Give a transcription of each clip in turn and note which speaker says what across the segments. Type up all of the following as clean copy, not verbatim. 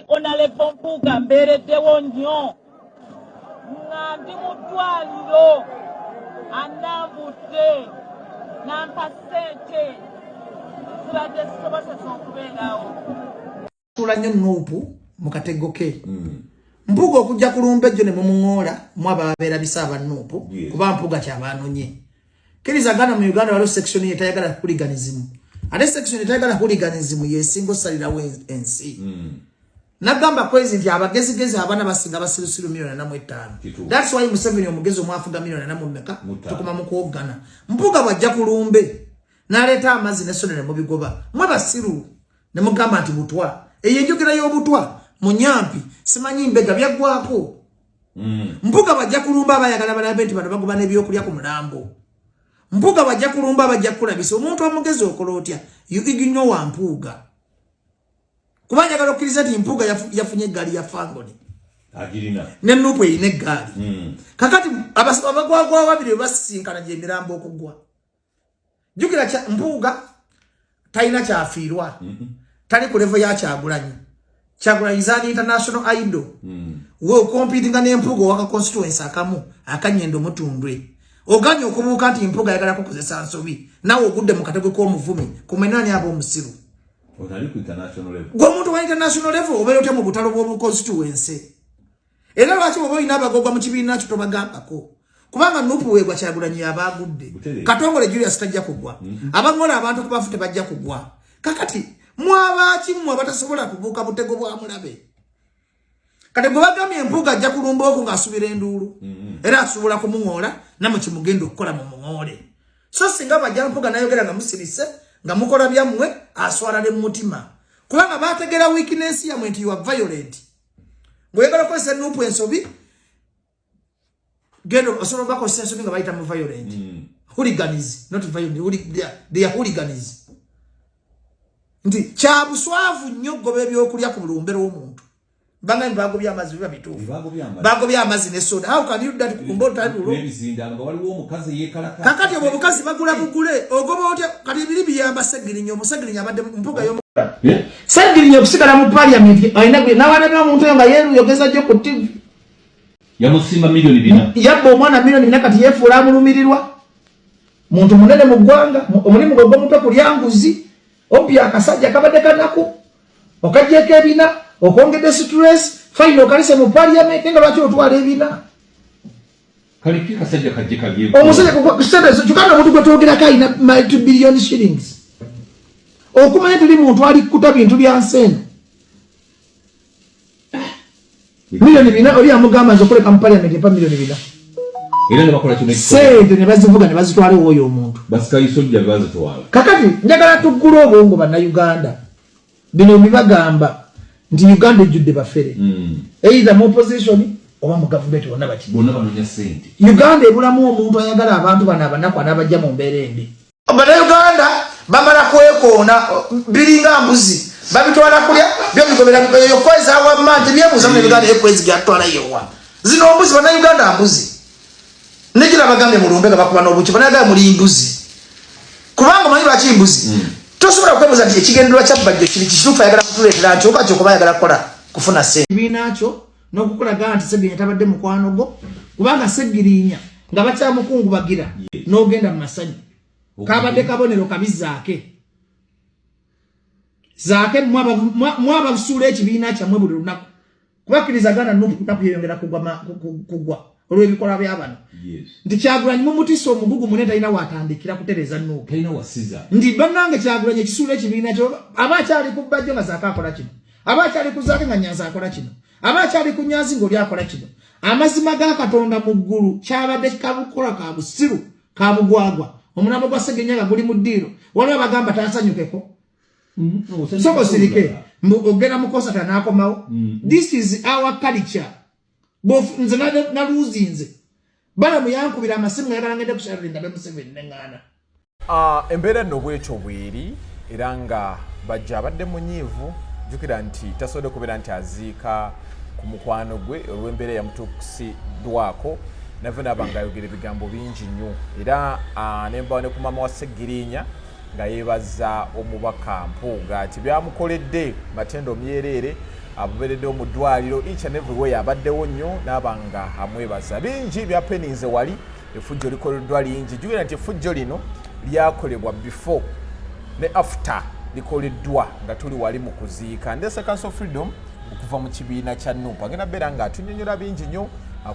Speaker 1: Onalevo Mpuga mbereddewo nnyo nga ndi mu ddwaliro anambudde nampa ssente zibadde zisobosesa okubeerawo.
Speaker 2: Tula nnyo Nuupu mu katego ke. Mpuga okujja kulumba ejjo ne mumuŋoola mwaba abeera bisaba Nuupu kuba Mpuga kyabaanonye. Kirizagana mu Uganda waliwo section etayagala hooliganism. Ate section etayagala hooliganism yesinga osalirawo ensi. Nagamba kwezi nti abagezigezi abana basinga basirusiru milioni 45. That's why Museveni omugezi omwafuga milioni 4 tukuma mu kuogana. Mpuga bwajja kulumbe n'aleeta amazzi n'essonero mu bigoba. Mwe basiru ne mugamba nti butwa. Eyo enjogera y'obutwa mu Nyampi simanyi mbega byaggwako. Mpuga bwajja kulumba abayagala balabe nti bano bagoba n'ebyokulya ku mulambo. Mpuga bwajja kulumba abajja kulabisa omuntu omugezi okola otya you ignore wa Mpuga. Kubanja galo kiriza ti Mpuga yafunye eggaali ya Fangoni.
Speaker 3: Agirina.
Speaker 2: Ne Nuupu eyina eggaali. Kakati abagwagwa babiri basisinkana gye emirambo okugwa. Jukira Mpuga talina kyafiirwa. Tali ku level ya Kyagulanyi. Kyagulanyi zani international idol. We competing ne Mpuga waka constituency akamu akanyendo mutundwe. Oganye okubuuka nti Mpuga yagala kukozesa nsobi. Nawe ogudde mu katego k'omuvumi kumenani abo omusiru.
Speaker 3: Otali ku international level.
Speaker 2: Gwa muntu wa international level obeera otya mu butalo bw'obu constituency. Era lwaki oba olina abagogwa mu kibiina kyo tobagambako. Kubanga Nuupu weegwa Kyagulanyi abagudde. Katongole Julius tajja kugwa. Abangola abantu kubafu tebajja kugwa. Kakati mwabaki mwe batasobola kubuuka butego bwa mulabe. Kati gwe bagambye Mpuga ajja kulumba okwo ng'asubira enduulu. Era asobola kumuŋoola namwe kimugenda okukola mu muŋoole. So singa bajja Mpuga n'ayogera nga musirise nga mukola byammwe aswala ne mutima. Kubanga baategera weakness yammwe nti you are violent. Bwegala kozesa Nuupu ensobi gendo osobola bakozesa ensobi nga bayita mu violent. Hooligans, not violent. They are hooligans. Nti kyabuswavu nnyo gobe ebyokulya ku bulumbero w'omuntu. Banga bagobya amazi biba bituufu. Bagobya amazi ne soda. How can you do that kumbo tadulo?
Speaker 3: Nebizinda nga waliwo omukazi yekalaka.
Speaker 2: Kakati obwo omukazi bagula bugule. Ogoba otya kati biri biyamba Segirinya Segirinya abadde Mpuga yo. Segirinya okusigala mu parliament ayina gwe nawana omuntu nga yeru yogeza jjo ku TV.
Speaker 3: Yamusimba milioni 4.
Speaker 2: Yabba omwana milioni 4 kati yefuula amulumirirwa. Muntu munene mu ggwanga omulimu gwe muto kulyanguzi. Opya akasajja kabadde kanako. Okajjeko ebina. Okongedde stress, fine okalise mu parliament nga lwaki otwala ebina.
Speaker 3: Kaliki kasajja kajje kagiye.
Speaker 2: Omusajja ku stress chukana omuntu gwe twogera kaina 2 billion shillings. Okumanya tuli muntu ali kuta bintu bya nseno. Milioni 4 oli amugamba nzokoleka mu parliament pa milioni 4.
Speaker 3: Era ne bakola kino
Speaker 2: sente ne bazivuga ne bazitwala oyo omuntu.
Speaker 3: Basikaisojja bazitwala.
Speaker 2: Kakati njagala tuggula obwongo banna Uganda. Bino bibagamba. Ndi Uganda ejjudde bafere. Either mu opposition oba mu government wonna bati.
Speaker 3: Bonna banonya sente.
Speaker 2: Uganda ebulamu omuntu ayagala abantu bana abanaku anabajja mu mbeera embi. Bana Uganda bamala kwekoona biringa mbuzi. Babitwala kulya byo bigobera yo kweza wa mante byebuza mu Uganda ekwezi gyatwala yewa. Zino mbuzi bana Uganda mbuzi. Negira bagambe mu lumbe bakuba n'obuki banaga muri mbuzi. Kubanga manyi lwaki mbuzi. Tosobola kwebuza nti ekigendera kya bajjo kiri kituufu ayagala kutuleetera nti oba kyokuba ayagala kukola kufuna ssente. Ebinakyo n'okukolaga nti Segirinya tabadde mukwano go kubanga Segirinya nga bakyamukungubagira n'ogenda mu masanyu. Kabadde kabonero kabi zaake mwaba busuula ekibiina kyammwe buli lunaku. Kubakirizagana Nuupu kunaku yeyongera kugwa olw'ebikolwa by'abano. Nti Kyagulanyi mumutisa omugugu munene talina watandikira kutereza Nuupu.
Speaker 3: Talina wasiza. Nti
Speaker 2: bannange Kyagulanyi ekisuula ekibiina kyo aba akyali ku bajjo nga Zaake akola kino. Aba akyali ku Zaake nga Nyanzi akola kino. Aba akyali ku Nyanzi ng'oli akola kino. Amazima ga Katonda mu ggulu kyabadde kabukola ka busiru ka bugwagwa. Omulambo gwa Segirinya nga guli mu ddiiro. Waliwo abagamba tansanyukeko. Soko sirike. Ogenda mu konsata n'akomawo. This is our culture. Bof nze na luzinze bana muyankubira amasimu yagala ngende kusharinda be Museveni nengana
Speaker 4: embeera nno bwekyo bweri era nga bajja abadde munyiivu jukira nti tasobodde kubeera nti aziika ku mukwano gwe olw'embeera yamutuusiddwako nave nabanga ayogera ebigambo bingi nnyo era nembawo ne ku maama wa Segirinya nga yeebaza omubaka Mpuga ati byamukoledde matendo myereere abubereddewo mu ddwaliro each and everywhere abaddewo nnyo n'abanga amwebaza bingi byapeninze wali effujjo likoleddwa lingi jjukira nti effujjo lino lyakolebwa before ne after likoleddwa nga tuli wali mu kuziika ndese Council of Freedom okuva mu kibiina kya NUP agenda beera nga atunyonyola bingi nnyo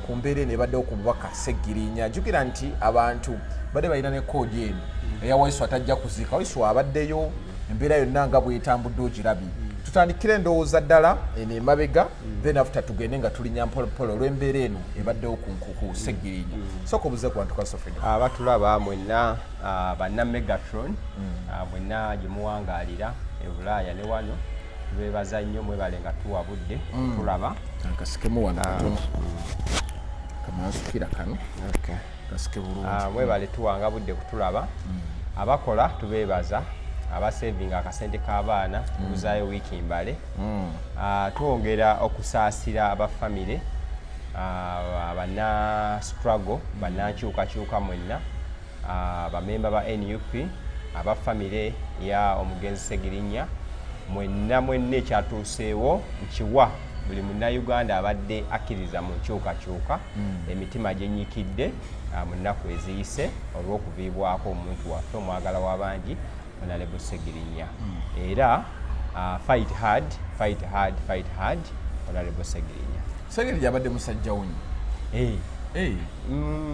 Speaker 4: ku mbeera eno ebaddewo ku bubaka Segirinya jjukira nti abantu badde balina ne koodi eno eya Waiswa atajja kuziika Waiswa abaddeyo embeera yonna nga bwetambudde ogirabye tutandikire endowooza ddala eno emabega then after tugende nga tulinya mpolopolo olw'embeera eno ebaddewo ku Segirinya sooka obuze ku bantu Council of Freedom
Speaker 5: abatulaba mwenna banna Megatron mwenna gye muwangaalira e Bulaaya ne wano tubeebaza nnyo mwebale nga tuwabudde tulaba
Speaker 4: akasikemu wano katono kamansukira kano kasike bulungi
Speaker 5: mwebale tuwanga budde kutulaba abakola tubeebaza abasevinga akasente k'abaana tubuzaayo wiiki mbale twongera okusaasira abafamire abana struggle bannankyukakyuka mwenna bamemba ba NUP abafamire ya omugenzi Segirinya mwenna ekyatuuseewo nkiwa buli munnayuganda abadde akkiriza mu nkyukakyuka emitima gyenyikidde mu nnaku eziyise olw'okuviibwako omuntu waffe omwagala w'abangi Honorable Segirinya era fight hard Honorable Segirinya.
Speaker 4: Segirinya abadde musajja wunyi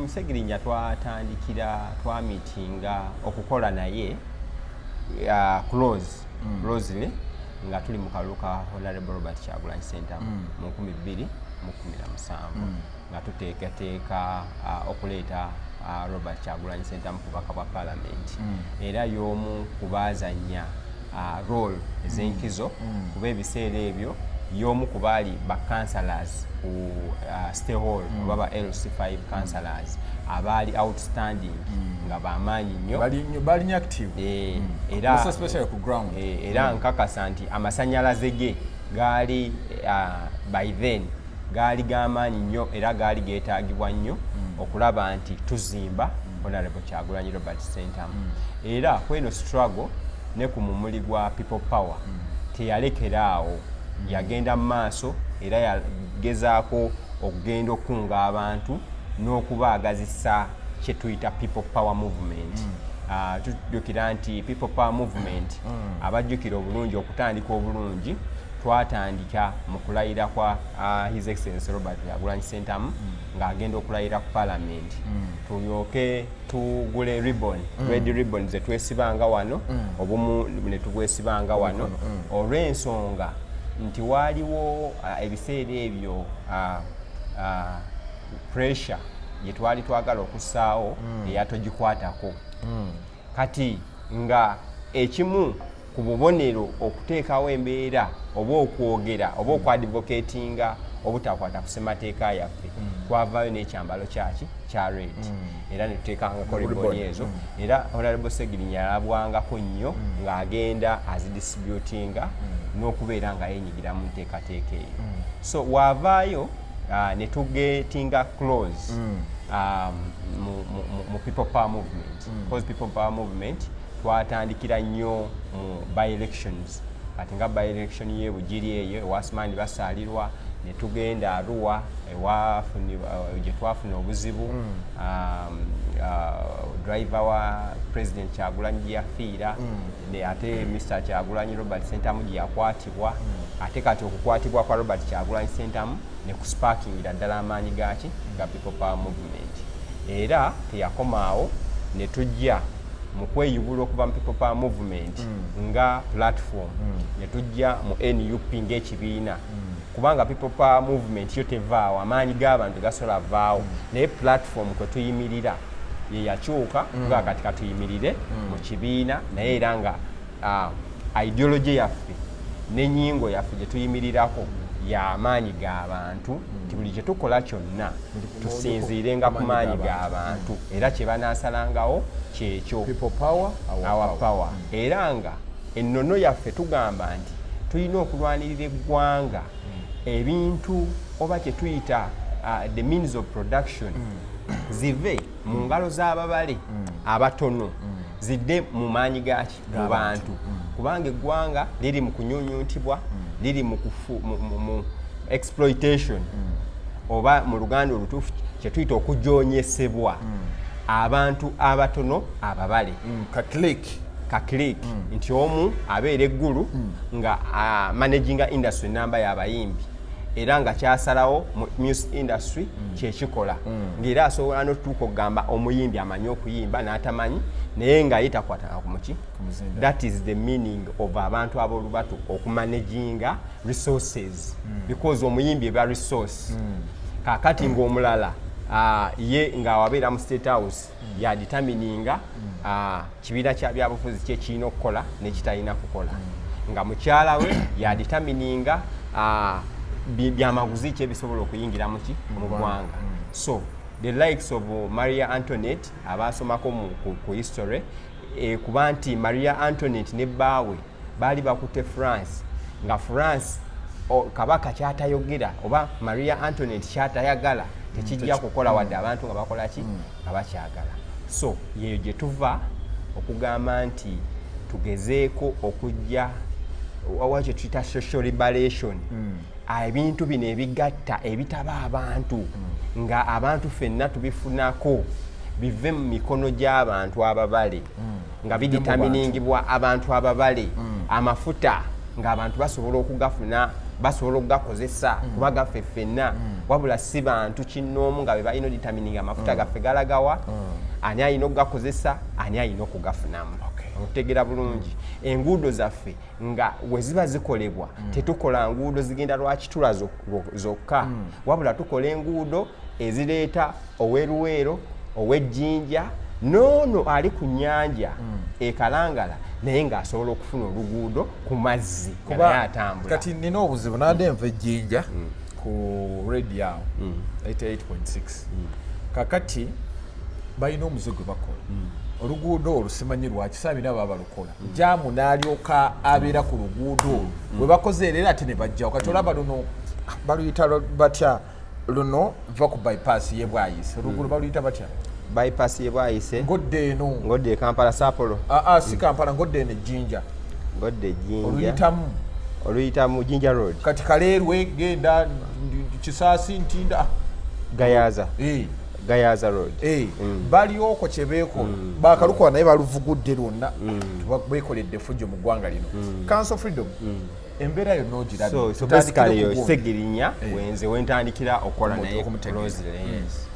Speaker 5: Segirinya twamitinga okukola naye closely nga tuli mu kalulu ka Honorable Robert Kyagulanyi Center mu 2017 nga tuteekateeka okuleeta Robert Kyagulanyi Center mu bubaka bwa Parliament era y'omu kubaazanya role ez'enkizo kuba ebiseera ebyo y'omu ku baali ba councillors ku Stay Hall oba ba LC5 councillors abaali outstanding nga bamaanyi nnyo
Speaker 4: bali active
Speaker 5: era
Speaker 4: especially ku ground
Speaker 5: era nkakasa nti amasannyalaze ge gaali by then gaali gamaanyi nnyo era gaali geetaagibwa nnyo okulaba nti tuzimba Honorable Kyagulanyi Robert Center era kweno struggle ne ku mumuli gwa people power teyalekeraawo yagenda mu maaso era yagezaako okugenda okunga abantu n'okubaagazisa kye tuyita people power movement tujjukira nti people power movement abajjukira obulungi okutandika obulungi twatandika mu kulayira kwa His Excellency Robert Kyagulanyi Center ng'agenda okulayira ku Parliament tulyoke tugule ribbon red ribbon ze twesibanga wano obumu ne tubwesibanga wano olw'ensonga nti waaliwo ebiseera ebyo pressure gye twali twagala okussaawo eyatogikwatako kati nga ekimu ku bubonero okuteekawo embeera oba okwogera oba okwadvocatinga obutakwata ku ssemateeka yaffe twavaayo n'ekyambalo kya red era ne tuteekangako riboni ezo era Honorable Segirinya yalabwangako nnyo ng'agenda azidistributinga n'okubeera nga yenyigira mu nteekateeka eyo so waavaayo ne tugetinga close mu people power movement because people power movement twatandikira nnyo mu by elections kati nga by election y'ebugiri eyo ewasimaani basaalirwa ne tugenda Arua gye twafuna obuzibu driver wa President Kyagulanyi gye yafiira ate Mr. Kyagulanyi Robert Center gye yakwatibwa ate kati okukwatibwa kwa Robert Kyagulanyi Center ne kusparkingira ddala amaanyi gaki ga people power movement era teyakomaawo ne tujja mu kweyubula okuva mu people power movement nga platform ne tujja mu NUP ng'ekibiina kubanga people power movement yo tevaawo amaanyi g'abantu gasobola vaawo naye platform kwe tuyimirira ye yakyuka nga kati katuyimirire mu kibiina naye era nga ideology yaffe n'ennyingo yaffe gye tuyimirirako y'amaanyi g'abantu nti buli kye tukola kyonna tusinziirenga ku maanyi g'abantu era kye banaasalangawo kyekyo our power era nga ennono yaffe tugamba nti tulina okulwanirira eggwanga ebintu oba kye tuyita the means of production zive mu ngalo z'ababale abatono zidde mu maanyi gaki mu bantu kubanga eggwanga liri mu kunyunyuntibwa liri mu exploitation oba mu luganda olutuufu kye tuyita okujoonyesebwa abantu abatono ababale kaklik nti omu abeera eggulu nga managing industry namba y'abayimbi era nga kyasalawo mu music industry kyekikola ng'era asobola n'otutuuka okugamba omuyimbi amanyi okuyimba n'atamanyi naye nga ye takwatanga ku muki. That is the meaning of abantu ab'olubatu okumanaginga resources because omuyimbi eba resource kakati ng'omulala ye nga wabeera mu state house ya determininga kibiina kya byabufuzi kye kirina okukola ne kitalina kukola nga mukyala we ya determininga byamaguzi kye bisobola okuyingira mu ggwanga. So the likes of Maria Antoinette abasomako ku history kuba nti Maria Antoinette ne bbaawe baali bakutte France nga France kabaka kyatayogera oba Maria Antoinette kyatayagala tekijja kukola wadde abantu nga bakola ki nga bakyagala. So yeyo gye tuva okugamba nti tugezeeko okujja wakyo tuyita social liberation ebintu bino ebigatta ebitaba abantu nga abantu ffenna tubifunako bive mu mikono gy'abantu ababale nga biditaminingibwa abantu ababale amafuta ng'abantu basobola okugafuna basobola okugakozesa kuba gaffe ffenna wabula si bantu kinnoomu nga be balina oditamininga amafuta gaffe galagawa ani alina okugakozesa ani alina okugafunamu. Okutegera bulungi enguudo zaffe nga we ziba zikolebwa tetukola nguudo zigenda lwakitula zokka wabula tukola enguudo ezireeta oweruweero ow'ejjinja noono ali ku nnyanja ekalangala naye ng'asobola okufuna oluguudo ku mazzi nga naye atambula.
Speaker 4: Kati nina obuzibu nade nva ejjinja ku radio 88.6 kakati balina omuze gwe bakola oluguudo olusimanyi lwaki saabina baba balukola jaamu n'alyoka abeera ku luguudo bwe bakoze era ate ne bajjawo kati olaba luno baluyita batya luno va ku bypass y'ebwayise oluguudo baluyita batya
Speaker 5: bypass y'ebwayise
Speaker 4: ngodde eno
Speaker 5: ngodde Kampala Sapolo
Speaker 4: si Kampala ngodde eno ejjinja
Speaker 5: ngodde ejjinja oluyitamu Jinja Road
Speaker 4: kati Kaleerwe genda Kisaasi Ntinda Gayaza Road balioko kyebeeko bakalukola naye baluvugudde lwonna beekoledde fujjo mu ggwanga lino Council Freedom embeera yonna ogirabye
Speaker 5: so basically yo Segirinya wenze wentandikira okola naye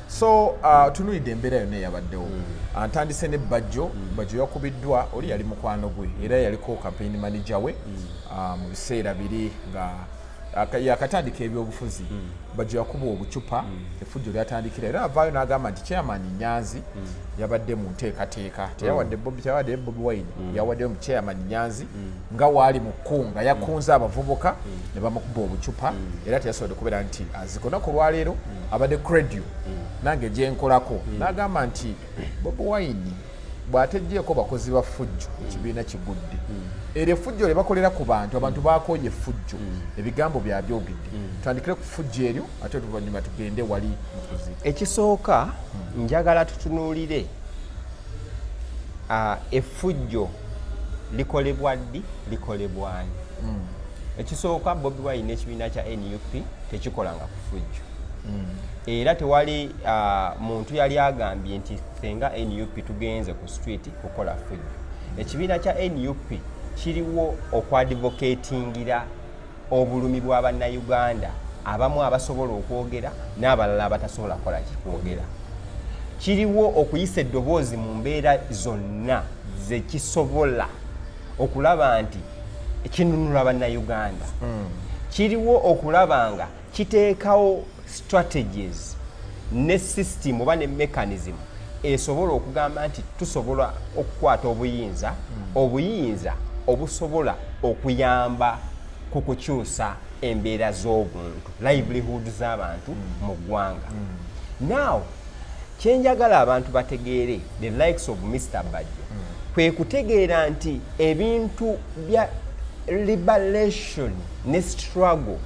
Speaker 4: so tunulidde embeera yonna eyabaddewo antandise ne bajjo yakubiddwa oli yali mukwano gwe era yaliko campaign manager we mu biseera biri nga yakatandika ebyobufuzi bajjo yakuba obucupa effujjo lyatandikira era avaayo n'agamba nti chairman Nyanzi yabadde mu nteekateeka teyawadde Bobiwine yawaddeyo mu chairman Nyanzi nga waali mu kkunga yakunze abavubuka ne bamukuba obucupa era teyasobodde kubeera nti azikona ku lwaleero abadde credio nange gyenkolako n'agamba nti Bobiwine bw'ateggyeko bakozi ba ffujjo ekibiina kigudde eryo effujjo lye bakolera ku bantu abantu baakooye effujjo ebigambo byabyogedde tutandikire ku ffujjo eryo ate oluvannyuma tugende wali mukuzi.
Speaker 5: Ekisooka njagala tutunuulire effujjo likolebwa ddi likolebwani. Ekisooka Bobiwine n'ekibiina kya NUP tekikolanga ku ffujjo era tewali muntu yali agambye nti fenga NUP tugenze ku street kukola ffujjo. Ekibiina kya NUP kiriwo okwadvocatingira obulumi bw'Abannayuganda abamu abasobola okwogera n'abalala abatasobola kukola kikwogera. Kiriwo okuyisa eddoboozi mu mbeera zonna ze kisobola okulaba nti kinunula Abannayuganda. Kiriwo okulaba nga kiteekawo strategies ne system oba ne mechanism esobola okugamba nti tusobola okukwata obuyinza obusobola okuyamba ku kukyusa embeera z'obuntu livelihood z'abantu mu ggwanga. Now kyenjagala abantu bategeere the likes of Mr. Bajjo kwe kutegeera nti ebintu bya liberation ne struggle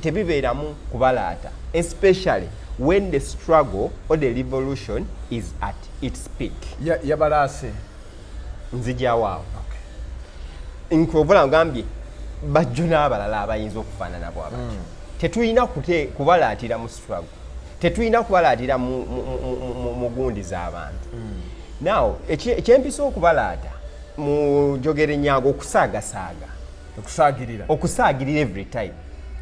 Speaker 5: tebibeeramu kubalaata, especially when the struggle or the revolution is at its peak.
Speaker 4: Yabalaase
Speaker 5: nzijawaawo nkwovola ngambye bajjo n'abalala abayinza okufaanana bw'abatyo tetulina kubalaatira mu struggle tetulina kubalaatira mu gundi z'abantu now ekyempisa okubalaata mu jogere nyango okusaagasaaga okusaagirira every time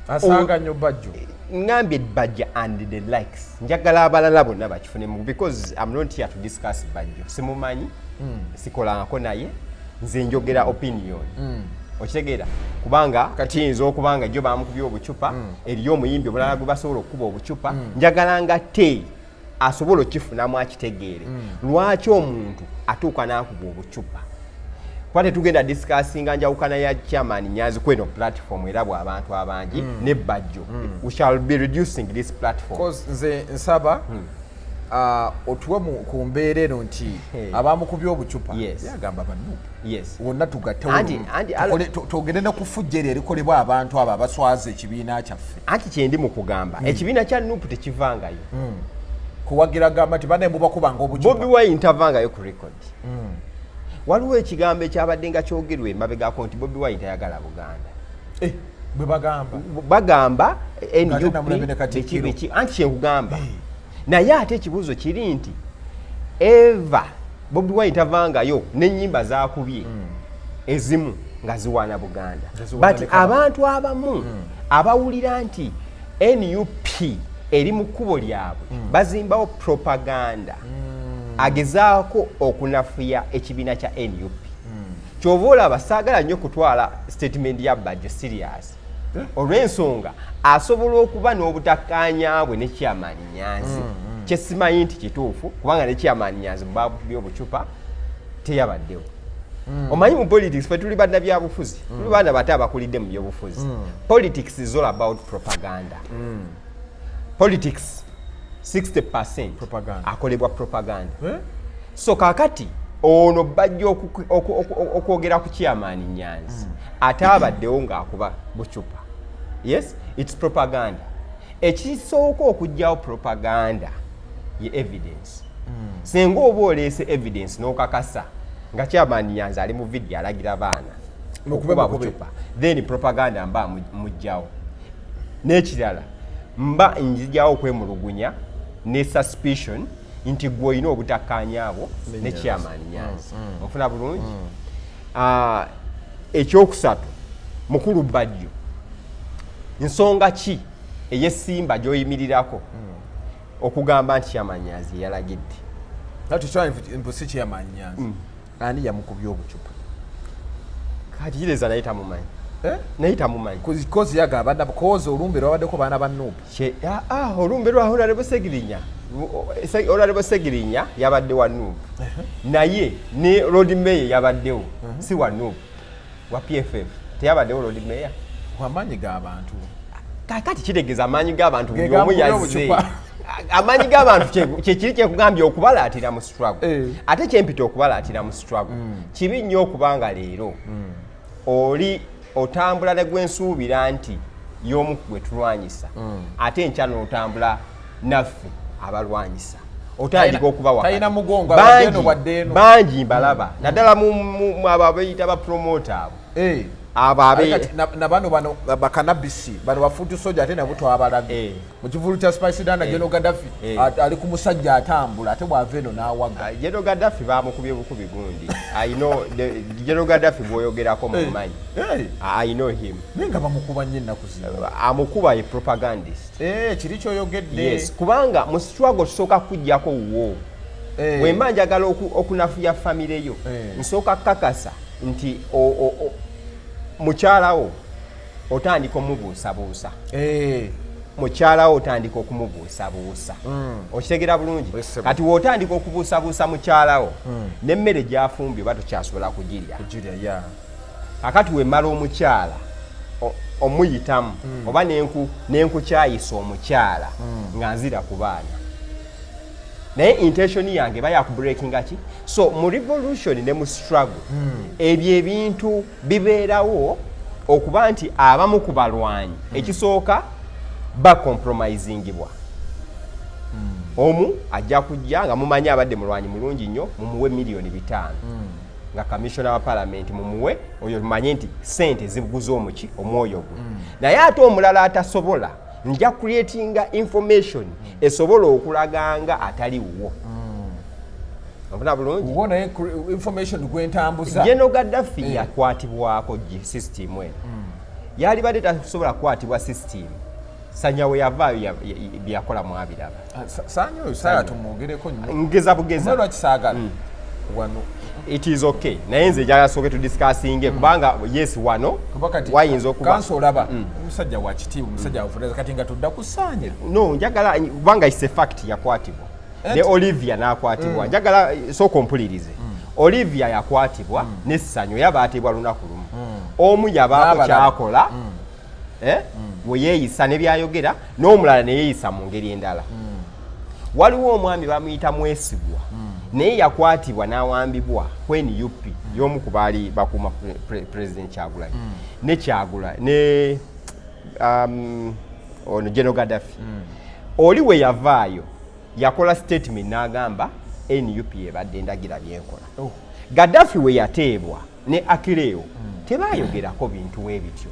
Speaker 4: asaaga nnyo bajjo
Speaker 5: ngambye bajja and the likes njagala abalala bonna bakifunemu because I'm not here to discuss bajjo simumanyi sikolangako naye nze njogera opinion okitegeera kubanga kiyinza okubanga jjo bamukubye obucupa eriyo omuyimbi omulala gwe basobola okukuba obucupa njagala nga te asobola okifunamu akitegeere lwaki omuntu atuuka n'akuba obucupa kuba tetugenda discussinga njawukana ya chairman Nyanzi kweno platform era bw'abantu abangi ne bajjo we shall be reducing this platform
Speaker 4: because nze nsaba otuwe ku mbeera eno nti abamukubye obucupa yagamba bannu wonna tugatte twogere ne ku fujjeri erikolebwa abantu abo abaswaza ekibiina kyaffe
Speaker 5: anti kyendi mu kugamba ekibiina kya nupu tekivangayo
Speaker 4: kuwagira gamba nti bane mubakubanga obucupa
Speaker 5: Bobiwine tavangayo ku record waliwo ekigambo ekyabadde nga kyogerwa emabegako nti Bobiwine tayagala Buganda
Speaker 4: bwe
Speaker 5: bagamba anti kyenkugamba naye ate ekibuuzo kiri nti eva Bobiwine tavangayo n'ennyimba zakubye ezimu nga ziwaana Buganda but abantu abamu abawulira nti NUP eri mu kkubo lyabwe bazimbawo propaganda agezaako okunafuya ekibiina kya NUP kyova olaba saagala nnyo kutwala statement ya Bajjo serious olw'ensonga asobola okuba n'obutakkaanya bwe ne Chairman Nyanzi kyesimanyi nti kituufu kubanga ne Chairman Nyanzi mubakubye obucupa teyabaddewo omanyi mu politics fe tuli bannabyabufuzi tuli baana bato abakulidde mu byobufuzi politics is all about propaganda politics 60% akolebwa propaganda so kakati ono bajja okwogera ku Chairman Nyanzi ate abaddewo ng'akuba bucupa yes it's propaganda ekisooka okugyawo propaganda ye evidence senga oba oleese evidence n'okakasa nga Chairman Nyanzi ali mu video alagira baana okuba bucupa then propaganda mba mujjawo n'ekirala mba nzijjawo okwemulugunya ne suspicion nti gwe olina obutakkaanya abo ne Chairman Nyanzi ofuna bulungi ekyokusatu mukulu Bajjo nsonga ki ey'essimba gy'oyimirirako okugamba nti Chairman Nyanzi yalagidde
Speaker 4: mpusi Chairman Nyanzi ani yamukubye obucupa
Speaker 5: kati kireza naye tamumanyi naye tamumanyi
Speaker 4: kozi yagamba kozi olumbe lwabaddeko baana ba Nuupu
Speaker 5: olumbe lwa Honorable Segirinya Honorable Segirinya yabadde wa Nuupu naye ne Road Mayor yabaddewo si wa Nuupu wa PFF teyabaddewo Road Mayor
Speaker 4: amaanyi g'abantu
Speaker 5: kakati kitegeeza amaanyi g'abantu buli omu yazze amaanyi g'abantu kyekiri kyekugambye okubalaatira mu struggle ate kyempita okubalaatira mu struggle kibi nnyo okubanga leero oli otambula ne gwensuubira nti y'omu gwe tulwanyisa ate enkya n'otambula naffe abalwanyisa otandika okubawa bangi mbalaba naddala mu abo abayita bapromota abo
Speaker 4: nabano bano bakanabisi bano bafuutu soja ate nabo twabalabye mu kivulu kya Spice Dana General Gaddafi ali ku musajja atambula ate bw'ava eno n'awaga
Speaker 5: General Gaddafi bamukubye bukubi gundi I know General Gaddafi bw'oyogerako mumanyi I know him
Speaker 4: nenga bamukuba nnyo ennaku zino
Speaker 5: amukuba ye propagandist
Speaker 4: kiri kyoyogedde
Speaker 5: yes kubanga mu struggle tusooka kujjako wo wemba njagala okunafuya famire yo nsooka kakasa nti mukyalawo otandika omubuusabuusa mukyalawo otandika okumubuusabuusa okitegera bulungi kati wootandika okubuusabuusa mukyalawo n'emmere gyafumbye oba tokyasobola kugirya kakati wemmala omukyala omuyitamu oba nenkukyayisa omukyala nga nzira ku baana naye intention yange eba yakubreakinga ki so mu revolution ne mu struggle ebyo ebintu bibeerawo okuba nti abamu ku balwanyi ekisooka bacompromisingibwa omu ajja kujja nga mumanyi abadde mulwanyi mulungi nnyo mumuwe $5,000,000 nga commissioner wa parliament mumuwe oyo manye nti sente ziguza omuki omwoyo gwe naye ate omulala atasobola nja creatinga information esobola okulaganga ataliwo obuna bulungi
Speaker 4: ubona information gwentambuza
Speaker 5: General Gaddafi yakwatibwako system eno yali badde tasobola kukwatibwa system sanyawe yavaayo byakola mwabiraba
Speaker 4: sanyawe saya tumwogereko nnyo
Speaker 5: ngeza bugeza
Speaker 4: lwa kisaagala wano
Speaker 5: it is okay naye nze njagala soke tu discussing kubanga yes wano wayinza okuba
Speaker 4: kanso olaba omusajja wa kitiibwa omusajja avuneza kati nga tudda kusaanyira
Speaker 5: no njagala kubanga is a fact yakwatibwa ne Olivia nakwatibwa njagala soko mpulirize Olivia yakwatibwa ne Sanyo yabaatibwa lunaku lumu omu yabaako kyakola we yeeyisa ne byayogera n'omulala ne yeeyisa mu ngeri endala waliwo omwami bamuyita Mwesigwa naye yakwatibwa n'awambibwa kweni UP y'omu ku baali bakuuma president Kyagulanyi ne Kyagula ne ono General Gaddafi oli we yavaayo yakola statement n'agamba NUP ebadde ndagira byenkola Gaddafi we yateebwa ne Akileo tebayogerako bintu webityo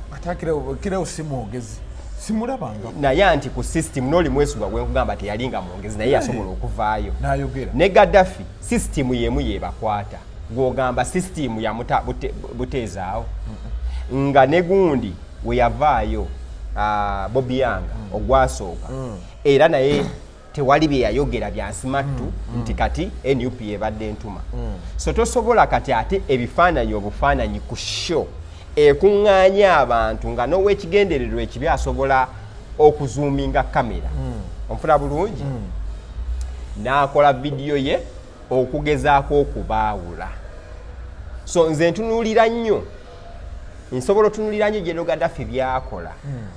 Speaker 4: Akileo si mwogezi simulabanga
Speaker 5: naye anti ku system n'oli Mwesigwa gwenkugamba teyalinga mwongezi naye yasobola okuvaayo
Speaker 4: n'ayogera
Speaker 5: ne Gaddafi system yemu yebakwata gw'ogamba system ya buteezaawo nga ne gundi we yavaayo Bobiwine ogwasooka era naye tewali bye yayogera bya smartu nti kati NUP ebadde ntuma so tosobola kati ate ebifaananyi obufaananyi ku show ekuŋŋaanya abantu nga n'owekigendererwa ekibi asobola okuzoominga kamera onfuna bulungi n'akola vidiyo ye okugezaako okubaawula so nze ntunuulira nnyo nsobola otunuulira nnyo General Gaddafi byakola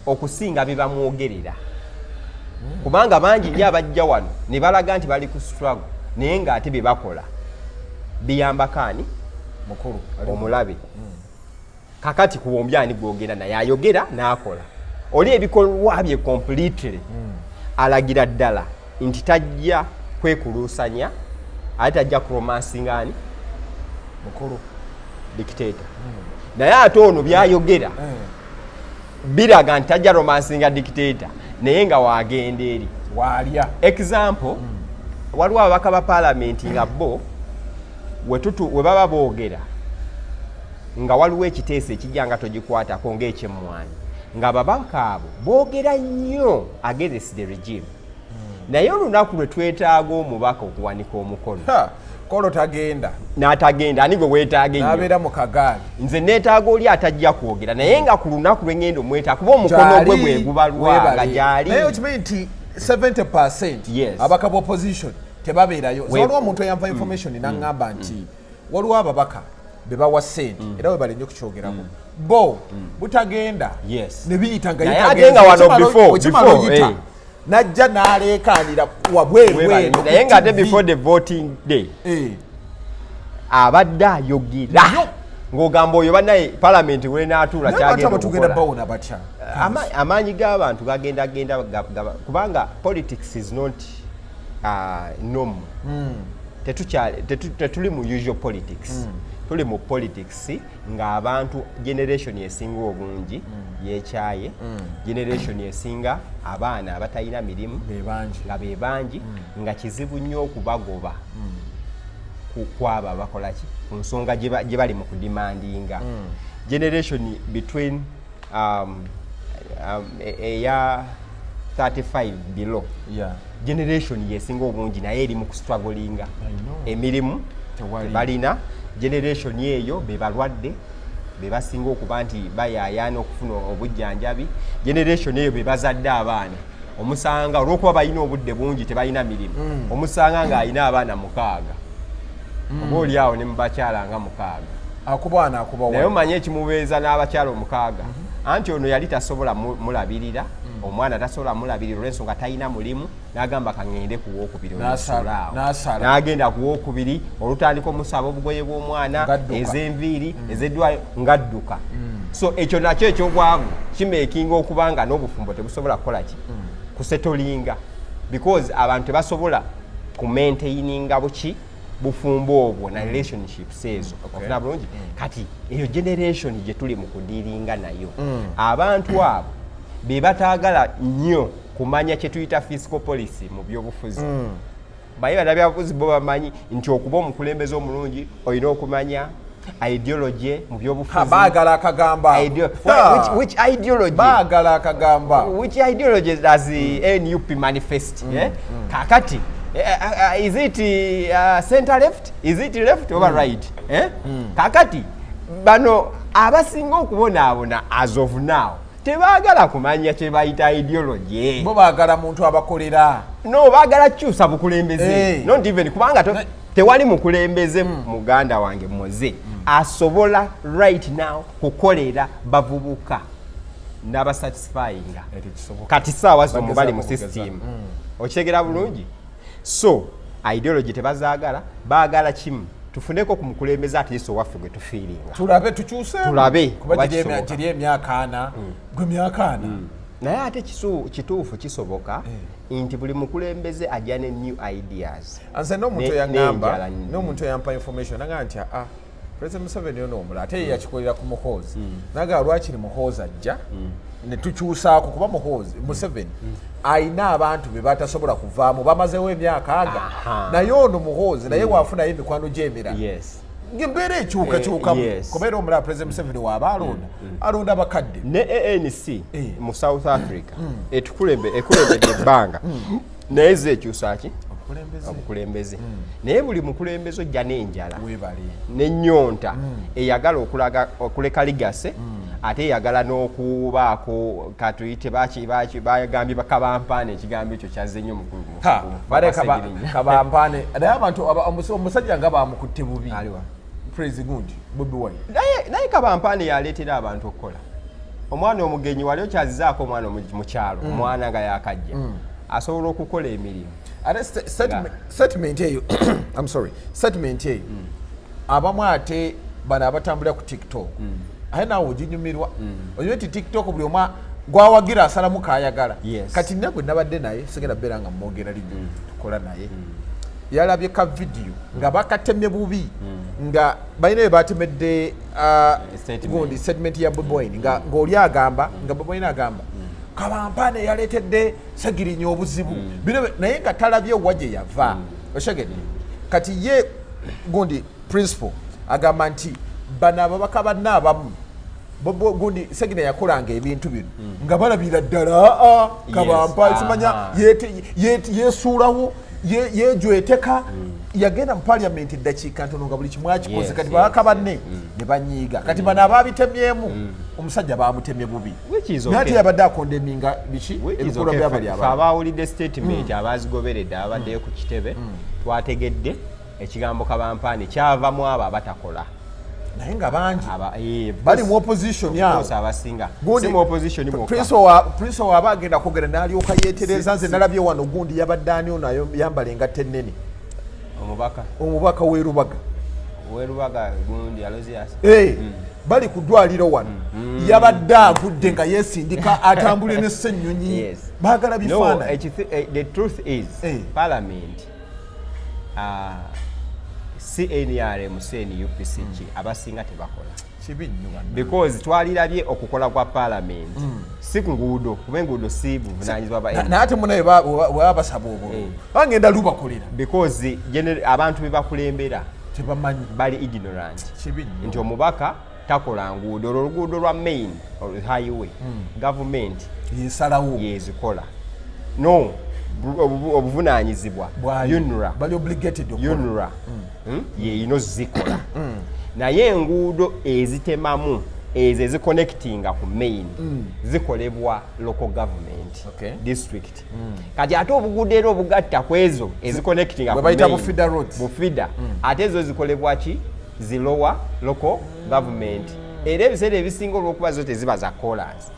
Speaker 5: okusinga bye bamwogerera kubanga bangi nnyo abajja wano ne balaga nti bali ku struggle naye ng'ate bye bakola biyambakaani
Speaker 4: mukulu
Speaker 5: omulabe kakati kubombya ni gwogera naye ayogera n'akola oli ebikolwa bye completely alagira ddala nti tajja kwekuluusanya ate tajja kuromansinga ani
Speaker 4: mukulu
Speaker 5: dictator naye ate ono byayogera biraga nti tajja romansinga dictator naye nga wagenda eri
Speaker 4: waalya
Speaker 5: example waliwo ababaka ba parliament nga bo we baba boogera nga waliwo ekiteeso ekijja nga togikwatako ng'ekyemmwanyi nga babaka abo boogera nnyo against the regime naye olunaku lwe twetaaga omubaka okuwanika omukono
Speaker 4: kolo tagenda
Speaker 5: n'atagenda ani gwe weetaaga ennyo
Speaker 4: n'abeera mu kagaali
Speaker 5: nze neetaaga oli atajja kwogera naye nga ku lunaku lwe ngenda omwetaaga kuba omukono gwe bwe gubalwa nga gyali
Speaker 4: naye okimanyi nti 70% ababaka ba opposition tebabeerayo waliwo omuntu eyampa information n'aŋŋamba nti waliwo ababaka be bawa ssente era we balinye okukyogerako bo butagenda ne biyita nga
Speaker 5: yitagenda
Speaker 4: najja n'aleekaanira wabwebweno
Speaker 5: naye nga ate before the voting day abadde ayogera ng'ogamba oyo bannaye palamenti we n'atuula kyagenda
Speaker 4: tugenda batya
Speaker 5: amaanyi g'abantu gagendagenda kubanga politics is not normal tetuli mu usual politics tuli mu politics ng'abantu generation esinga obungi yekyaye generation esinga abaana abatalina mirimu nga bebangi nga kizibu nnyo okubagoba kwaba bakolaki ku nsonga gye bali mu kudimandinga generation between eya 35 below generation yesinga obungi naye eri mu kustrugglinga emirimu tebalina generation eyo bebalwadde bebasinga okuba nti bayayaana okufuna obujjanjabi generation eyo bebazadde abaana omusanga olw'okuba balina obudde bungi tebalina mirimu omusanga ng'alina abaana 6 oba oli awo ne mubakyala nga 6 naye omanye ekimubeeza n'abakyala 6 anti ono yali tasobola mulabirira omwana tasobola mulabirira olw'ensonga talina mulimu n'agamba kaŋŋende ku wookubiri n'agenda ku wookubiri olutandika omusaba obugoye bw'omwana ez'enviiri ezeddwayo ngadduka so ekyo nakyo ekyobwavu kimeekinga okuba nga n'obufumbo tebusobola kukola ki kusetolinga because abantu tebasobola kumaintaininga buki bufumbo obwo na relationships ezo ofuna bulungi kati eyo generation gye tuli mu kudiringa nayo abantu abo be bataagala nnyo kumanya kye tuyita fiscal policy mu byobufuzi baye banabyabufuzi bo bamanyi nti okuba omukulembeze omulungi olina okumanya ideology mu byobufuzi
Speaker 4: baagala akagamba
Speaker 5: which ideology
Speaker 4: baagala akagamba
Speaker 5: which ideology does the NUP manifest kakati is it center left is it left over right kakati bano abasinga okubonaabona as of now tebaagala kumanya kye bayita ideology
Speaker 4: bo baagala muntu abakolera
Speaker 5: no baagala kyusa bukulembeze not even kubanga tewali mukulembeze muganda wange moze asobola right now kukolera bavubuka n'abasatisfyinga kati saawa zino mubali mu system okitegeera bulungi so ideology tebazaagala baagala kimu tufuneko ku mukulembeze ate waffe gwe tufiiringa
Speaker 4: tulabe tukyuse
Speaker 5: tulabe
Speaker 4: kuba giri emyaka 4 gwe myaka 4
Speaker 5: naye ate kituufu kisoboka nti buli mukulembeze ajja ne new ideas
Speaker 4: anze n'omuntu eyangamba n'omuntu eyampa information naga nti President Museveni ono omula ate ye yakikolera ku muhoozi naga lwakiri muhoozi ajja ne tukyusaako kuba muhoozi Museveni ayina abantu be batasobola kuvaamu bamazeewo emyaka aga naye ono muhoozi naye waafunayo emikwano gy'emira ng'embeera ekyukakyukamu kubeera omulala President Museveni waaba alonda abakadde
Speaker 5: ne ANC mu South Africa ekulembedde ebbanga naye ze ekyusa ki omukulembeze naye buli mukulembeze ojja n'enjala n'ennyonta eyagala okuleka ligase ate eyagala n'okubaako katuyite bagambye bakabampaane ekigambo ekyo kyazze nnyo
Speaker 4: kabampaane naye abantu omusajja nga bamukutte bubi President Bobiwine
Speaker 5: naye kabampaane yaleetera abantu okukola omwana omugenyi wali okyazizaako omwana mu kyalo omwana nga yakajja asobola okukola emirimu
Speaker 4: settlement eyo I'm sorry settlement eyo abamu ate bano abatambulira ku TikTok aye naawe oginyumirwa oyo nti TikTok buli omwa gwawagira asalamu kayagala kati nagwe nabadde naye sigenda beera nga mwogera lijo tukola naye yalabye ka video nga bakatemye bubi nga balina bye batemedde gundi statement ya Bobiwine nga ng'oli agamba nga Bobiwine agamba kabampaane yaleetedde Segirinya obuzibu bino naye nga talabye wajje yava oshegedde kati ye gundi principal agamba nti bano ababaka banna abamu gundi Segirinya yakolanga ebintu bino nga balabira ddala kabampa simanya yesuulawo yejweteka yagenda mu parliament eddakiika ntono nga buli kimu akikoze kati babaka banne ne banyiiga kati bano ababitemyemu omusajja bamutemye bubi nate yabadde akondeminga biki ebikulu byabali abantu
Speaker 5: abawulidde statement abazigoberedde abaddeyo ku kitebe twategedde ekigambo kabampaane kyavamu abo abatakola
Speaker 4: naye nga bangi bali mu opposition yao
Speaker 5: abasinga si mu opposition mu
Speaker 4: Prince waba agenda kwogera n'alyoka yeetereza nze nalabye wano gundi yabadde ani ono yambala engatta ennene omubaka w'erubaga
Speaker 5: gundi Alozias
Speaker 4: bali ku ddwaliro wano yabadde agudde nga yeesindika atambule ne ssennyonyi baagala bifaananyi
Speaker 5: the truth is parliament CNRM CNUPCG abasinga tebakola because twalirabye okukola kwa parliament si nguudo kuba enguudo si buvunanyizibwa
Speaker 4: naate munaye wabasaba obululu bagenda lubakolera
Speaker 5: because abantu bebakulembera
Speaker 4: tebamanyi
Speaker 5: bali ignorant nti omubaka takola nguudo olwo oluguudo lwa main highway government
Speaker 4: yesalawo
Speaker 5: yezikola no obuvunanyizibwa UNRA yeino zikola naye enguudo ezitemamu ezo eziconnectinga ku main zikolebwa local government district kati ate obuguudo era obugatta ku ezo eziconnectinga ku main bufida ate ezo zikolebwa ki zilowa local government era ebiseera ebisinga olw'okuba zo teziba za callers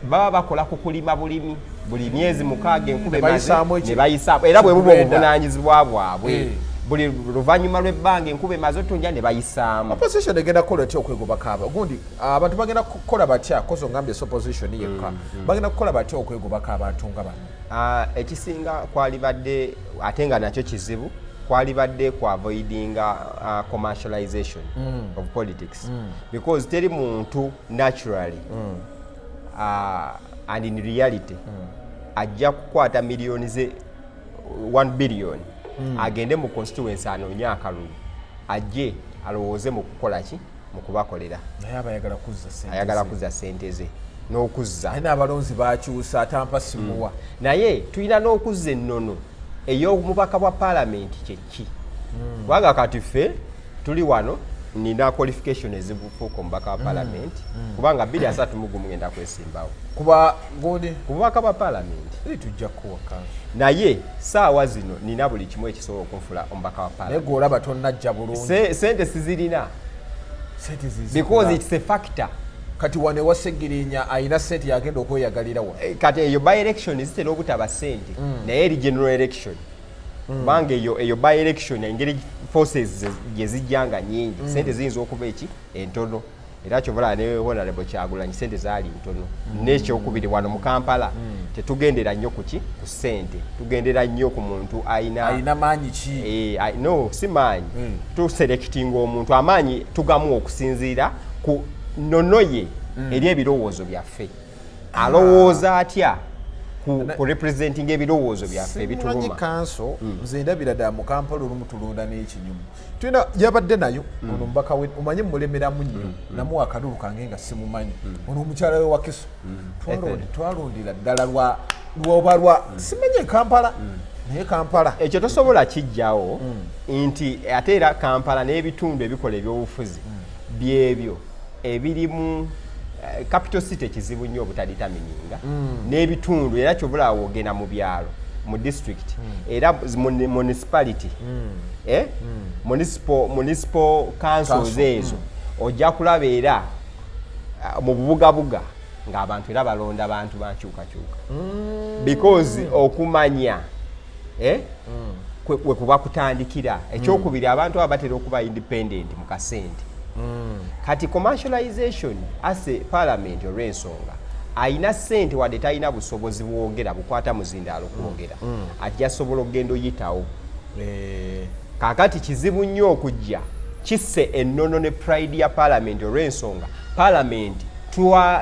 Speaker 5: baba bakola ku kulima bulimi buli myezi mukaaga enkube maze ne bayisaamu era bwe buba obuvunanyizibwa bwabwe buli luvannyuma lw'ebbanga enkuba emaze otunja ne bayisaamu
Speaker 4: opposition egenda kukola etya okwegoba kaaba gundi abantu bagenda kukola batya kozo ngambye opposition yekka bagenda kukola batya okwegobako abantu nga bano
Speaker 5: ekisinga kwali badde ate nga nakyo kizibu kwali badde ku avoiding commercialization of politics because teri muntu naturally and in reality ajja kukwata milioni ze 1 billion agende mu constituency anoonya akalulu ajje alowooze mu kukola ki mu kubakolera ayagala kuzza sente ze n'okuzza
Speaker 4: naye n'abalonzi bakyusa atampa simuwa
Speaker 5: naye tulina n'okuzza ennono ey'omubaka bwa paalamenti kyeki kubanga kati ffe tuli wano nina qualification ezibufuuka omubaka wa paalamenti kubanga 231 ngenda kwesimbawo
Speaker 4: kuba ngoni
Speaker 5: ku bubaka bwa paalamenti
Speaker 4: tujja kuwaka
Speaker 5: naye saawa zino nina buli kimu ekisobola okunfula omubaka wa
Speaker 4: naye gwolaba tonnajja bulungi
Speaker 5: sente sizirina because it's a factor
Speaker 4: kati wane wa Segirinya ayina sente yagenda okweyagalira wa
Speaker 5: kati eyo by election zitera obutaba sente naye eri general election kubanga eyo by election engeri forces gye zijjanga nyingi sente ziyinza okuba eki entono era kyobola ne honorable Kyagulanyi sente zaali ntono n'ekyokubiri wano mu Kampala tetugendera nnyo ku sente tugendera nnyo ku muntu ayina
Speaker 4: maanyi ki
Speaker 5: no si maanyi tuselectinga omuntu amaanyi tugamu okusinziira ku nnono ye eri ebirowoozo byaffe alowooza atya ku representing ebirowoozo byaffe ebituluma
Speaker 4: kanso nze ndabira ddala mu Kampala olumu tulonda n'ekinyumu tulina yabadde nayo ono mubaka we omanyi mulemeramu nnyo namuwa akalulu kange nga simumanyi ono omukyala we wa Kiso twalondera ddala lwobalwa simenye Kampala naye Kampala
Speaker 5: ekyo tosobola kijjawo nti ate era Kampala n'ebitundu ebikola ebyobufuzi byebyo ebirimu capital city kizibu nnyo obutaditamininga n'ebitundu era kyobulawo ogenda mu byalo mu district era municipality municipal councils ezo ojja kulaba era mu bubugabuga ng'abantu era balonda bantu bankyukakyuka because okumanya kwe kuba kutandikira ekyokubiri abantu abatera okuba independent mu kasente kati commercialization ase parliament olw'ensonga ayina sente wadde talina busobozi bwogera bukwata muzindaalo kwogera ajja sobola okugenda oyitawo kakati kizibu nnyo okujja kisse ennono ne pride ya parliament olw'ensonga parliament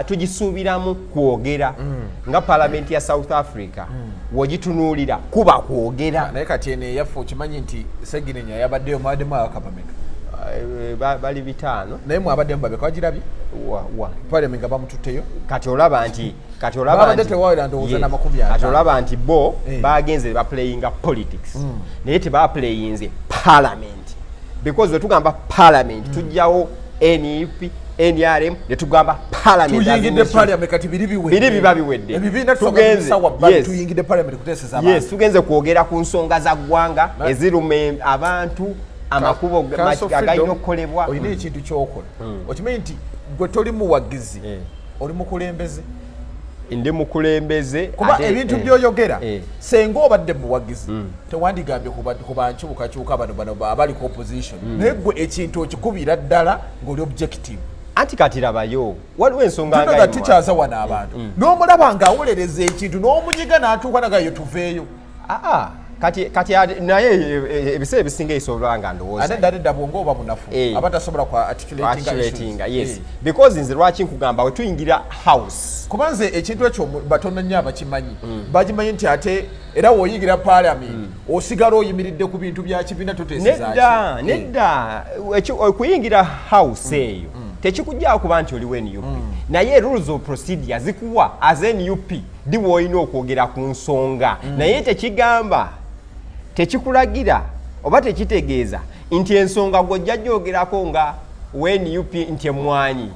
Speaker 5: tugisuubiramu kwogera nga parliament ya South Africa wogitunuulira kuba kwogera
Speaker 4: naye kati eno eyaffe okimanyi nti Segirinya yabaddeyo mwaddemu abakabameka
Speaker 5: bali 5
Speaker 4: naye mwabaddemu babeka wagirabye parliament nga bamututteyo
Speaker 5: kati olaba nti kati olaba nti bo bagenze baplayinga politics naye tebaplayinze parliament because wetugamba parliament tujjawo NUP NRM netugamba parliament
Speaker 4: tuyingidde parliament kati biri
Speaker 5: biba biwedde
Speaker 4: ebibiina tuyingidde parliament kuteeseza abantu
Speaker 5: yes tugenze kwogera ku nsonga za ggwanga ezirume abantu amakubo agalina okukolebwa
Speaker 4: olina ekintu kyokola okimanyi nti gwe toli muwagizi oli mukulembeze
Speaker 5: ndi mukulembeze
Speaker 4: kuba ebintu byoyogera senga obadde muwagizi tewandigambye ku bankyukakyuka bano abali ku opposition naye gwe ekintu okikubira ddala ng'oli objective
Speaker 5: anti kati labayo waliwo ensonga
Speaker 4: nga tukyaza wano abantu n'omulaba ng'awolereza ekintu n'omunyiga n'atuuka nagayo tuveeyo
Speaker 5: kati naye ebiseera ebisinga ebisobola nga ndowooza
Speaker 4: ate ddala bwonga oba munafu abatasobola ku articulatinga
Speaker 5: yes because nze lwaki nkugamba we tuyingira house
Speaker 4: kuba nze ekintu ekyo batono nnyo abakimanyi bakimanyi nti ate era w'oyingira parliament osigala oyimiridde ku bintu bya kibiina toteesezaki
Speaker 5: nedda okuyingira house eyo tekikujjako kuba nti oliwo NUP naye rules of procedure zikuwa as NUP diwe olina okwogera ku nsonga naye tekigamba tekikulagira oba tekitegeeza nti ensonga gw'ojja gyogerako nga NUP nti emmwanyi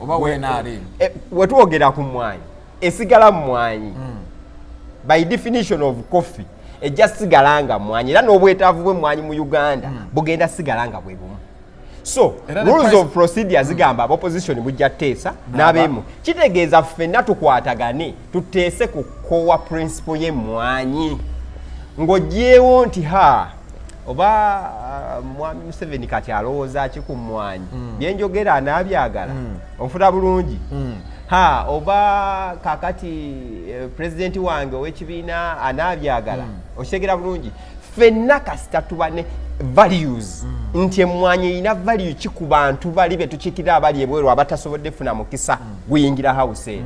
Speaker 5: wetwogera ku mmwanyi esigala mmwanyi by definition of coffee ejja sigala nga mmwanyi era n'obwetaavu bw'emmwanyi mu Uganda bugenda sigala nga bwe bumu so rules of procedure zigamba opposition bujja teesa n'abemu kitegeeza ffenna tukwatagane tuteese ku kowa principle y'emmwanyi ng'ogyewo nti oba mwami Museveni kati alowooza ki ku mmwanyi byenjogera anaabyagala onfuna bulungi oba kakati president wange ow'ekibiina anaabyagala okitegera bulungi ffenna kasita tuba ne values nti emmwanyi ina value ki ku bantu bali betukikira abali ebweru abatasobodde funa mukisa guyingira house eyo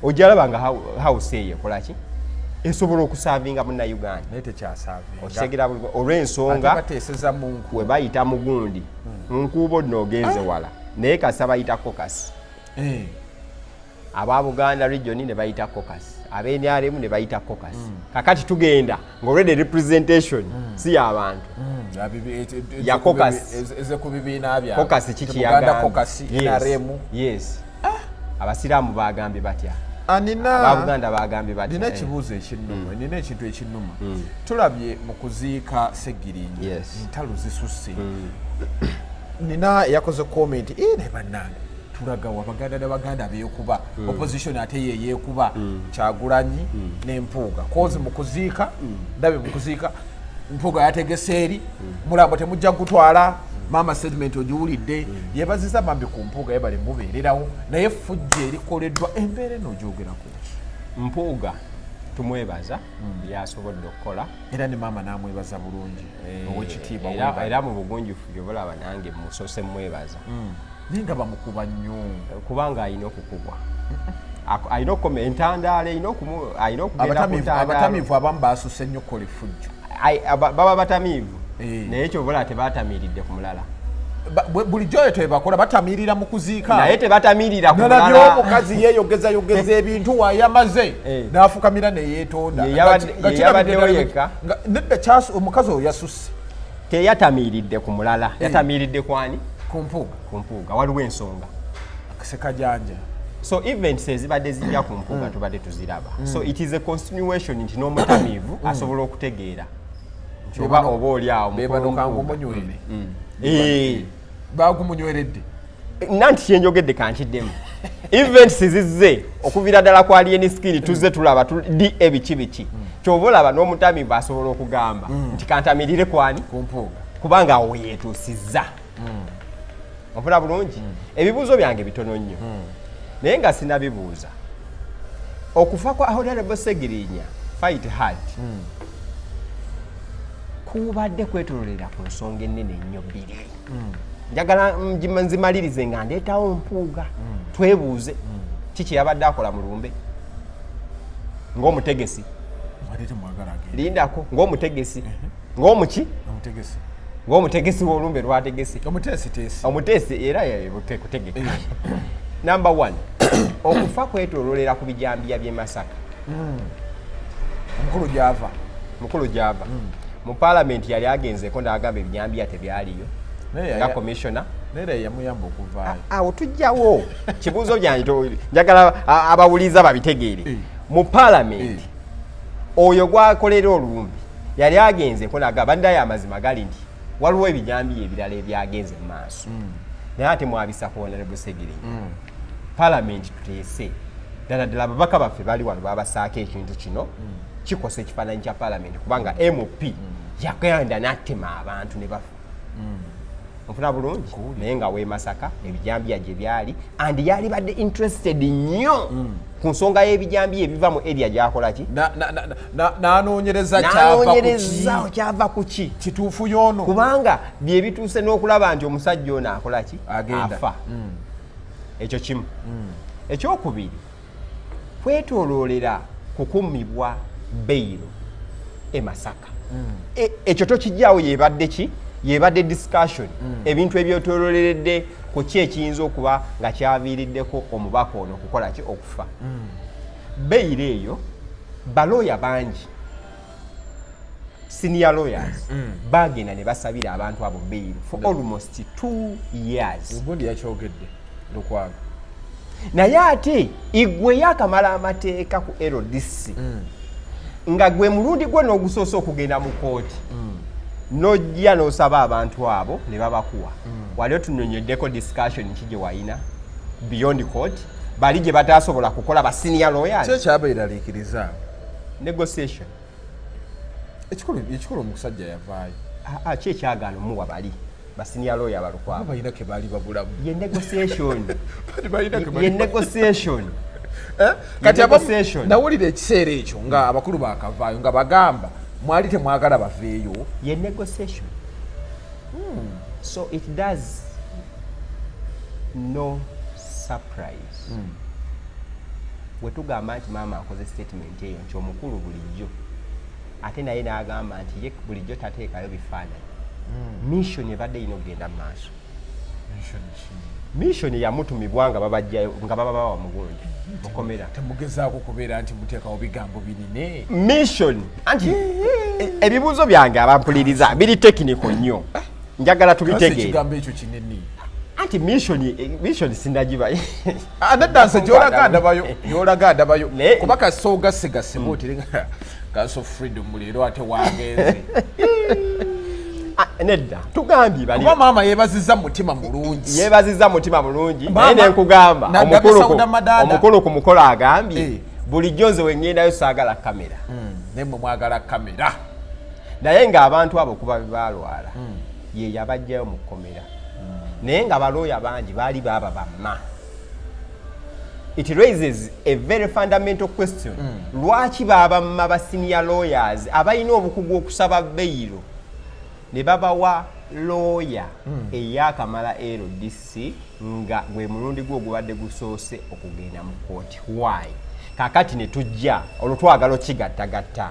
Speaker 5: ojalaba nga house eyo ekolaki esobola okusavinga munna Uganda
Speaker 4: naye tekyasavinga
Speaker 5: okitegeera olw'ensonga
Speaker 4: bateeseza munku
Speaker 5: we bayita mugundi munkuubo nno ogenze wala naye kasa bayita caucus aba Buganda region ne bayita caucus abenyaremu ne bayita caucus kakati tugenda ng'olwedde representation si y'abantu ya caucus
Speaker 4: eze ku bibiina bya
Speaker 5: caucus kikiyagamba
Speaker 4: caucus inaremu
Speaker 5: yes abasiraamu bagambye batya
Speaker 4: anina
Speaker 5: abaganda bagambye batya
Speaker 4: nina kibuuzo ekinnuma nina ekintu ekinnuma tulabye mu kuziika Segirinya ntalo zisusse nina yakoze comment ne bannange tulaga wabaganda n'abaganda beekuba opposition ate ye yeekuba Kyagulanyi ne Mpuga kozi mu kuziika ndabe mu kuziika Mpuga yategese eri mulambo temujja gutwala Maama statement ogiwulidde Yebaziza bambi ku Mpuga yebale mubeererawo naye fujja erikoleddwa embeera eno ogyogerako
Speaker 5: Mpuga tumwebaza byasobodde okukola
Speaker 4: era ne maama namwebaza bulungi owekitiibwa
Speaker 5: era mu bugunjufu gyobulaba nange musose mwebaza
Speaker 4: naye nga bamukuba nnyo
Speaker 5: kubanga alina okukubwa alina okukoma entandaala alina okugenda
Speaker 4: abatamiivu abamu baasusse nnyo kukola effujjo
Speaker 5: baba batamiivu naye kyobula tebatamiiridde ku mulala
Speaker 4: bulijjo oyo tebakola batamiirira mu kuziika
Speaker 5: naye tebatamiirira ku mulala
Speaker 4: nalabye omukazi yeeyogeza ebintu wayamaze n'afukamira neyeetonda
Speaker 5: yeyabaddewo yekka
Speaker 4: nedda omukazi oyo yasusse
Speaker 5: teyatamiiridde ku mulala yatamiiridde kwani
Speaker 4: ku
Speaker 5: Mpuga waliwo ensonga
Speaker 4: Sekajanja
Speaker 5: so events ezibadde zijja ku Mpuga tubadde tuziraba so it is a continuation nti n'omutamiivu asobola okutegeera nti oba oli awo
Speaker 4: bebanokangumunywerere bagumunyweredde
Speaker 5: nanti kyenjogedde kankiddemu events zizze okuviira ddala ku alien skin tuzze tulaba tuli ebiki kyova olaba n'omutamiivu asobola okugamba nti kantamirire kwani
Speaker 4: ku Mpuga
Speaker 5: kubanga awo yeetuusizza ofuna bulungi ebibuuzo byange bitono nnyo naye nga sinabibuuza okufa kwa Honorable Segirinya fight hard kubadde kwetololera ku nsonga ennene ennyo bbiri njagala nzimalirize nga ndeetawo Mpuga twebuuze kiki yabadde akola mu lumbe ng'omutegesi lindako ng'omutegesi ng'omuki ng'omutegesi w'olumbe lwategese omuteesi era kutegeka number 1 okufa kwetololera ku bijambiya by'e Masaka mukulu gyava mu parliament yali agenzeko n'agamba ebijambiya tebyaliyo nga commissioner
Speaker 4: nere yamuyamba okuvaayo
Speaker 5: awo tujjawo kibuuzo byange njagala abawuliza babitegeere mu parliament oyo gwakolera olumbi yali agenzeko n'agamba baddayo amazima gali nti waliwo ebijambiya ebirala ebyagenze mu maaso naye ate mwabisa ku Honorable Segirinya parliament tuteese ddala ababaka baffe bali wano babasaako ekintu kino kikosa ekifaananyi kya parliament kubanga MP yagenda n'attema abantu ne bafa ofuna bulungi naye nga w'e Masaka ebijambiya gye byali and yali badde interested nnyo ku nsonga y'ebijambiya ebiva mu area gy'akola ki
Speaker 4: n'anoonyereza
Speaker 5: kyava ku ki
Speaker 4: kituufu y'ono
Speaker 5: kubanga bye bituuse n'okulaba nti omusajja ono akola ki afa ekyo kimu ekyokubiri kwetoloolera kukumibwa beyiro e Masaka ekyo tokijjaawo yebadde ki yebadde discussion ebintu ebyetololeredde ku ki ekiyinza okuba nga kyaviiriddeko omubaka ono okukola ki okufa beyiro eyo balooya bangi senior lawyers bagenda ne basabira abantu abo beyiro for almost 2 years
Speaker 4: ugundi yakyogedde Lukwago
Speaker 5: naye ate igwe yakamala amateeka ku LDC nga gwe mulundi gwe n'ogusoosa okugenda mu kooti nojja n'osaba abantu abo ne babakuwa wali otunyonyoddeko discussion ki gye wayina beyond court bali gye bataasobola kukola ba senior lawyers
Speaker 4: kyekyabeeraliikiriza
Speaker 5: negotiation
Speaker 4: ekikulu omusajja yavaayo
Speaker 5: ki ekyagaana omuwa bali ba senior lawyer balukwago
Speaker 4: balina ke bali babulamu
Speaker 5: ye negotiation
Speaker 4: kati nawulira ekiseera ekyo nga abakulu bakavaayo nga bagamba mwali temwagala baveeyo
Speaker 5: ye negotiation So it does no surprise. Wetugamba nti maama akoze statement eyo nti omukulu bulijjo ate naye n'agamba nti ye bulijjo tateekayo bifaananyi. Mission ebadde ino genda maaso. Mission yamutumibwa nga babajjayo nga baba bawa mugunju mukomera.
Speaker 4: Temugezaako kubeera nti muteekawo bigambo binene.
Speaker 5: Mission anti ebibuuzo byange abampuliriza biri technical nnyo. Njagala tubitegeere.
Speaker 4: Ekigambo ekyo kinene.
Speaker 5: Anti mission sinagiba.
Speaker 4: Anadanse gyolaga ndabayo kuba kasooga sigase bootirenga kaso freedom leero ate wagenze.
Speaker 5: Nedda tugambye bali
Speaker 4: kuba maama yebaziza mutima mulungi.
Speaker 5: Yebaziza mutima mulungi naye nkugamba omukulu ku mukola agambye bulijjo nze wengendayo saagala kamera.
Speaker 4: Nemwe mwagala kamera.
Speaker 5: Naye ng'abantu abo kuba balwala ye yabajjayo mu kkomera. Naye nga balooya bangi baali baba bamma. It raises a very fundamental question. Lwaki baba mma ba senior lawyers abalina obukugu okusaba beyiro ne babawa lawyer eyakamala LDC nga gwe mulundi gwo gubadde gusoose okugenda mu kooti. Why? Kakati ne tujja olutwagalo kigattagatta.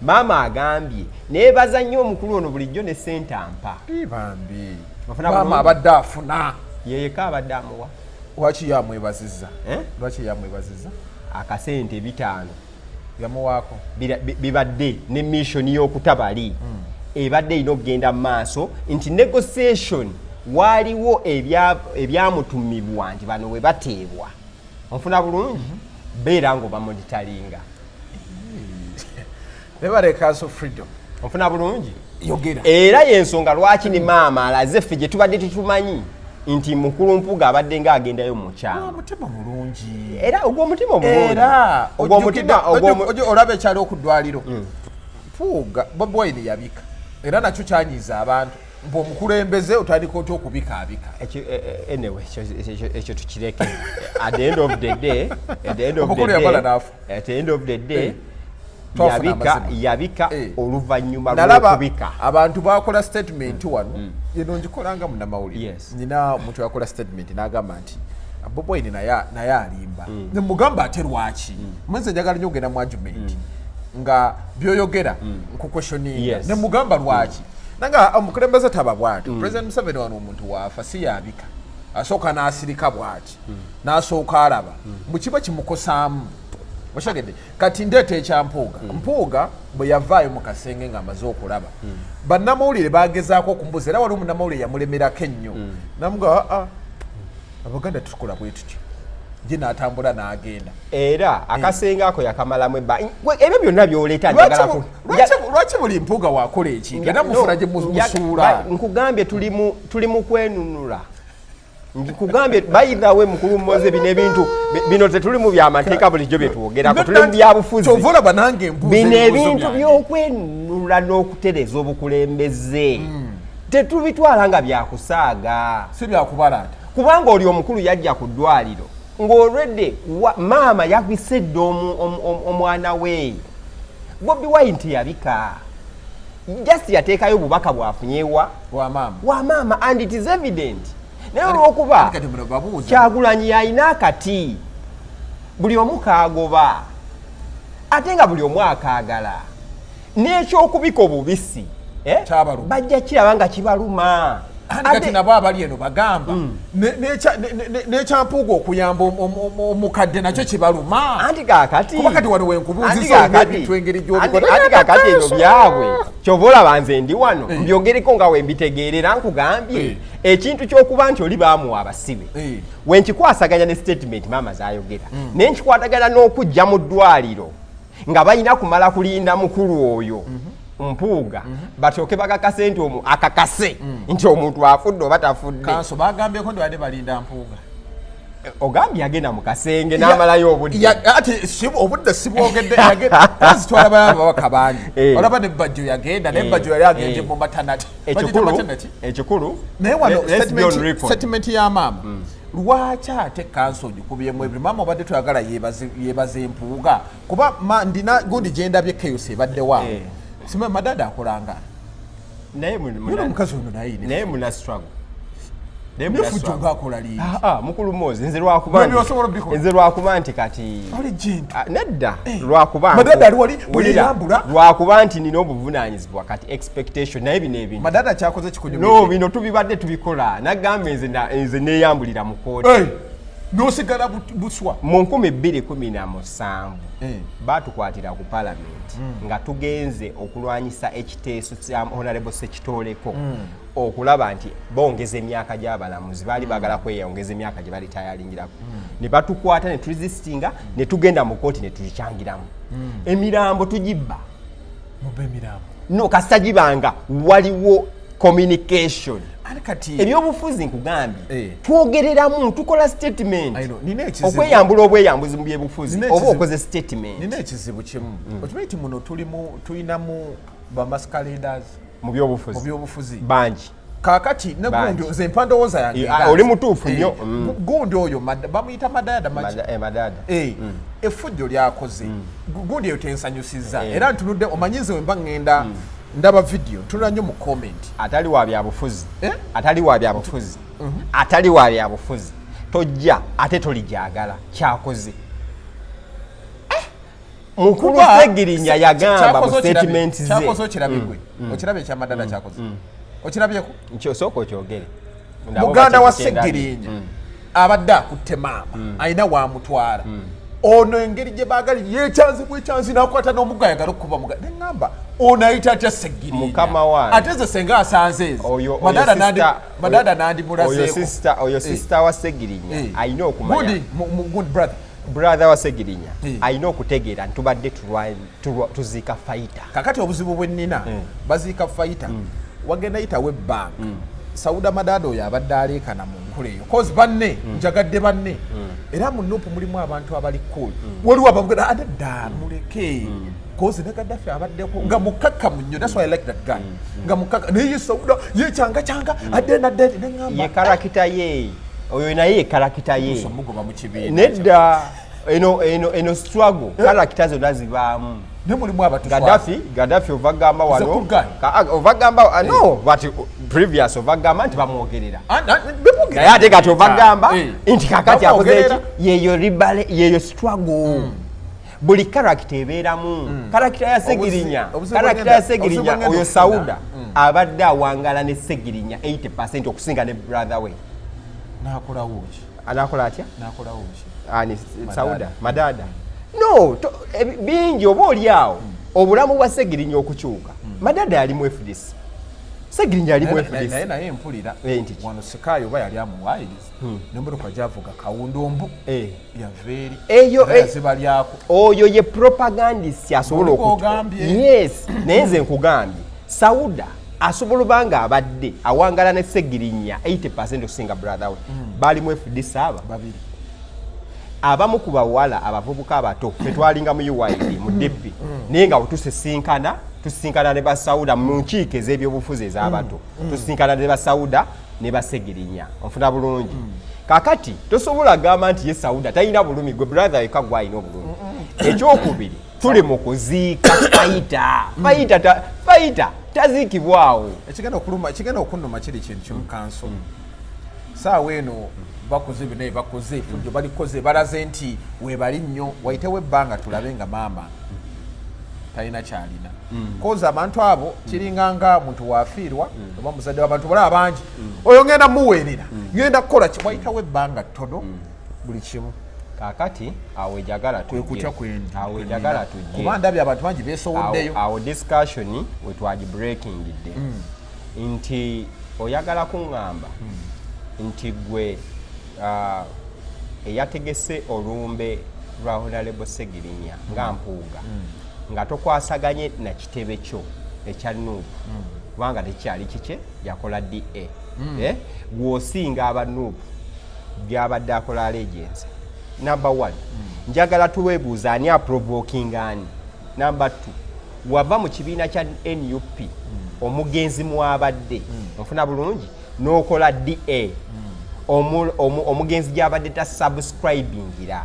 Speaker 5: Maama agambye neebaza nnyo omukulu ono bulijjo ne ssente ampa.
Speaker 4: Bambi maama abadde afuna
Speaker 5: yeyeka abadde amuwa.
Speaker 4: Lwaki yamwebaziza? Lwaki yamwebaziza?
Speaker 5: Akasente 5
Speaker 4: yamuwaako
Speaker 5: bibadde ne mission y'okutabali ebadde ino okugenda mu maaso nti negotiation waliwo ebyamutumibwa nti bano we bateebwa. Onfuna bulungi beera ngo bamonitalinga.
Speaker 4: Nebaleka so freedom.
Speaker 5: Onfuna bulungi
Speaker 4: yogera.
Speaker 5: Era yensonga lwaki ni maama alaze ffe gye tubadde tetumanyi nti mukulu Mpuga abadde nga agendayo mu kyama.
Speaker 4: Mutima mulungi.
Speaker 5: Era ogwo mutima omulungi.
Speaker 4: Era ogwo mutima olabe kyali okuddwaliro. Mpuga Bobiwine yabika. Era nakyo kyanyiza abantu. Mbo omukulembeze otandika otya okubikaabika.
Speaker 5: Anyway, ekyo tukireke. At the end of the day, yabika oluvannyuma lw'okubika.
Speaker 4: Abantu bakola statement wano. Yeno ngikolanga munnamawulire. Nina omuntu yakola statement n'agamba nti Bobiwine naye alimba. Ne mugamba ate lwaki? Mwenze njagala nnyo ogenda mu argument. Nga byoyogera ku questioning. Ne mugamba lwaki? Nanga omukulembeze taba bwati. President Museveni wano omuntu waafa si yabika. Asooka n'asirika bwati. N'asooka alaba. Mukiba kimukosaamu. Washagede kati ndete ekya Mpuga bwe yavaayo mu kasenge nga amaze okulaba. Bannamawulire bagezaako okumbuza era wali omunnamawulire yamulemerako ennyo. Namuga Abaganda tukola bwe tutyo. Je n'atambula n'agenda.
Speaker 5: Era akasenge ako yakamalamu ebyo byonna by'oleeta njagala ku.
Speaker 4: Lwaki buli Mpuga waakola ekintu era mufuna gye musuula.
Speaker 5: Nkugambye tuli mu kwenunula. Nkugambye bayirawe mukulu mmoze bino ebintu bino tetuli mu byamateeka bulijjo bye tuwogerako tuli mu byabufuzi.
Speaker 4: Kyovula banange embuuzi
Speaker 5: bino ebintu by'okwenunula n'okutereza obukulembeze tetubitwala nga byakusaaga.
Speaker 4: Si byakubalaata.
Speaker 5: Kubanga oli omukulu yajja ku ddwaliro ng'olwedde maama yakwisedde omwana we. Bobiwine nti yabika. Just yateekayo obubaka bwafunyewa
Speaker 4: wa
Speaker 5: maama and it is evident. Naye olw'okuba Kyagulanyi yalina akati buli omu kaagoba ate nga buli omu akaagala n'ekyokubika obubisi bajja kiraba nga kibaluma.
Speaker 4: Kati nabo abali eno bagamba n'ekyampuuga okuyamba omukadde nakyo kibaluma.
Speaker 5: Anti kaakati
Speaker 4: kuba kati wano wenkubuuziza ebintu engeri gy'obikola.
Speaker 5: Anti kaakati ebyo byabwe kyova olaba nze ndi wano mbyogereko nga wembitegeerera nkugambye ekintu ky'okuba nti oli baamuwa abasibe wenkikwasaganya ne statement maama z'ayogera naye nkikwatagana n'okujja mu ddwaliro nga balina kumala kulinda mukulu oyo Mpuga batyoke bagakase nti akakase nti omuntu afudde oba tafudde.
Speaker 4: Kanso bagambyeko ndi wadde balinda Mpuga.
Speaker 5: Ogambye agenda mu kasenge n'amalayo obudde.
Speaker 4: Ate obudde sibwogedde yagenda twala babaka bangi. Olaba ne Bajjo yagenda ne Bajjo yali agenze mu maternity.
Speaker 5: Ekikulu
Speaker 4: naye wano statement ya maama. Lwaki ate kanso gikubyemu ebiri maama obadde tuyagala yebaze Mpuga kuba ndina gundi gye ndabye chaos ebadde waawo. Sima madada akolanga.
Speaker 5: naye
Speaker 4: mukazi ono
Speaker 5: naye muna struggle
Speaker 4: nefujo ngakola lingi
Speaker 5: mukulu Mozi nze lwakuba nti kati nedda lwakuba
Speaker 4: madada ali wali buliyambula
Speaker 5: lwakuba nti nina obuvunaanyizibwa kati expectation naye bino ebintu
Speaker 4: madada kyakoze kikunyumira
Speaker 5: no bino tubibadde tubikola nagamba nze neeyambulira mu kooti
Speaker 4: nosigala buswa
Speaker 5: mu 2017 batukwatira ku palamenti nga tugenze okulwanyisa ekiteeso kya Honorable Sekitoleko okulaba nti bongeza emyaka gy'abalamuzi baali bagala kweyongeza emyaka gye bali tayalingirako ne batukwata ne turesistinga ne tugenda mu kooti ne tulikyangiramu emirambo tugibba no kasita gibanga waliwo communication ebyobufuzi nkugambye twogereramu tukola statement okweyambula obweyambuzi mu byebufuzi oba okoze statement
Speaker 4: nina ekizibu kimu okimanyi nti muno tulinamu bamascaladers
Speaker 5: mu byobufuzi bangi
Speaker 4: kakati ne gundi nze empandowooza yange
Speaker 5: oli mutuufu nnyo
Speaker 4: gundi oyo bamuyita madada effujjo lyakoze gundi eyo tensanyusiza era ntunudde omanyize we mba ŋŋenda ndaba video tunula nnyo mu comment
Speaker 5: atali wa byabufuzi tojja ate tolijagala kyakoze mukulu Segirinya yagamba mu statement ze
Speaker 4: kyakoze okirabigwe okirabye ekya madada kyakoze okirabyeko
Speaker 5: nkyosooka okyogere
Speaker 4: muganda wa Segirinya abadde akutte maama alina wamutwala ono engeri gye baagali yekyanzi nakwata n'omugga ayagala okukuba muga neŋŋamba ono ayita atya Segirinya
Speaker 5: mukama wange
Speaker 4: ate ze senga asanze ezo madada nandimulazeeko
Speaker 5: oyo sister wa Segirinya alina okumanya brother wa Segirinya alina okutegeera ntubadde tuziika fayita
Speaker 4: kakati obuzibu bwe nnina baziika fayita wagenda yitawo ebbanga Sauda madada oyo abadde aleekana mu nkula eyo kozi banne njagadde banne era mu Nuupu mulimu abantu abali cool waliwo abagenda adda muleke kozi ne Gaddafi abaddeko nga mukakkamu nnyo that's why I like that guy nga mukakka naye Sauda ye kyanga adde nadde neŋŋamba
Speaker 5: ye karakita ye oyo naye ye karakita ye
Speaker 4: mugoba mu kibiina
Speaker 5: nedda eno struggle karakita zonna zibaamu
Speaker 4: ne mulimu abantu
Speaker 5: Gaddafi ovagamba wano ovagamba no but previous ovagamba nti bamwogerera naye ate kati ovagamba nti kakati akoze eki yeyo struggle buli karakita ebeeramu karakita ya Segirinya oyo Sauda abadde awangala ne Segirinya 80% okusinga ne brother we anakola atya ani Sauda madada no bingi oba oli awo obulamu bwa Segirinya okukyuka madada yali mu FDC Segirinya yali mu FDC
Speaker 4: naye mpulira wano Sekayo oba yali amuwaayiriza nemburuka gyavuga kawundombu yaveeri
Speaker 5: eyo
Speaker 4: zibalyako
Speaker 5: oyo ye propagandist asobola yes naye nze nkugambye Sauda asobola obanga abadde awangala ne Segirinya 80% okusinga brother we bali mu FDC babiri abamu ku bawala abavubuka abato fetwalinga mu UID mu DP naye nga tusisinkana ne ba Sauda mu nkiiko ez'ebyobufuzi ez'abato tusisinkana ne ba Sauda ne ba Segirinya onfuna bulungi kakati tosobola gamba nti ye Sauda talina bulumi gwe brother we kagwa alina obulumi ekyokubiri tuli mu kuziika fayita taziikibwawo
Speaker 4: ekigenda okunnuma kiri kintu kimukanso saawa eno bakoze bino bakoze fujjo balikoze balaze nti webali nnyo wayitewo ebbanga tulabe nga maama talina kyalina koza abantu abo kiringanga muntu wafiirwa oba muzadde w'abantu balaba bangi oyo ngenda muweerera ngenda kukola wayitawo ebbanga ttono buli kimu
Speaker 5: kakati awo ejagala
Speaker 4: tujje
Speaker 5: kuba
Speaker 4: ndabye abantu bangi beesowoddeyo
Speaker 5: awo discussion wetwagi breaking dde nti oyagala kuŋŋamba nti gwe eyategese olumbe lwa Honorable Segirinya nga Mpuga nga tokwasaganye na kitebe kyo ekya Nuupu kubanga tekyali kike yakola DA gwosinga aba Nuupu byabadde akola allegiance number 1 njagala tuweebuuza ani aprovoking ani number 2 wava mu kibiina kya NUP omugenzi mwabadde onfuna bulungi n'okola DA omugenzi gyabadde ta subscribingira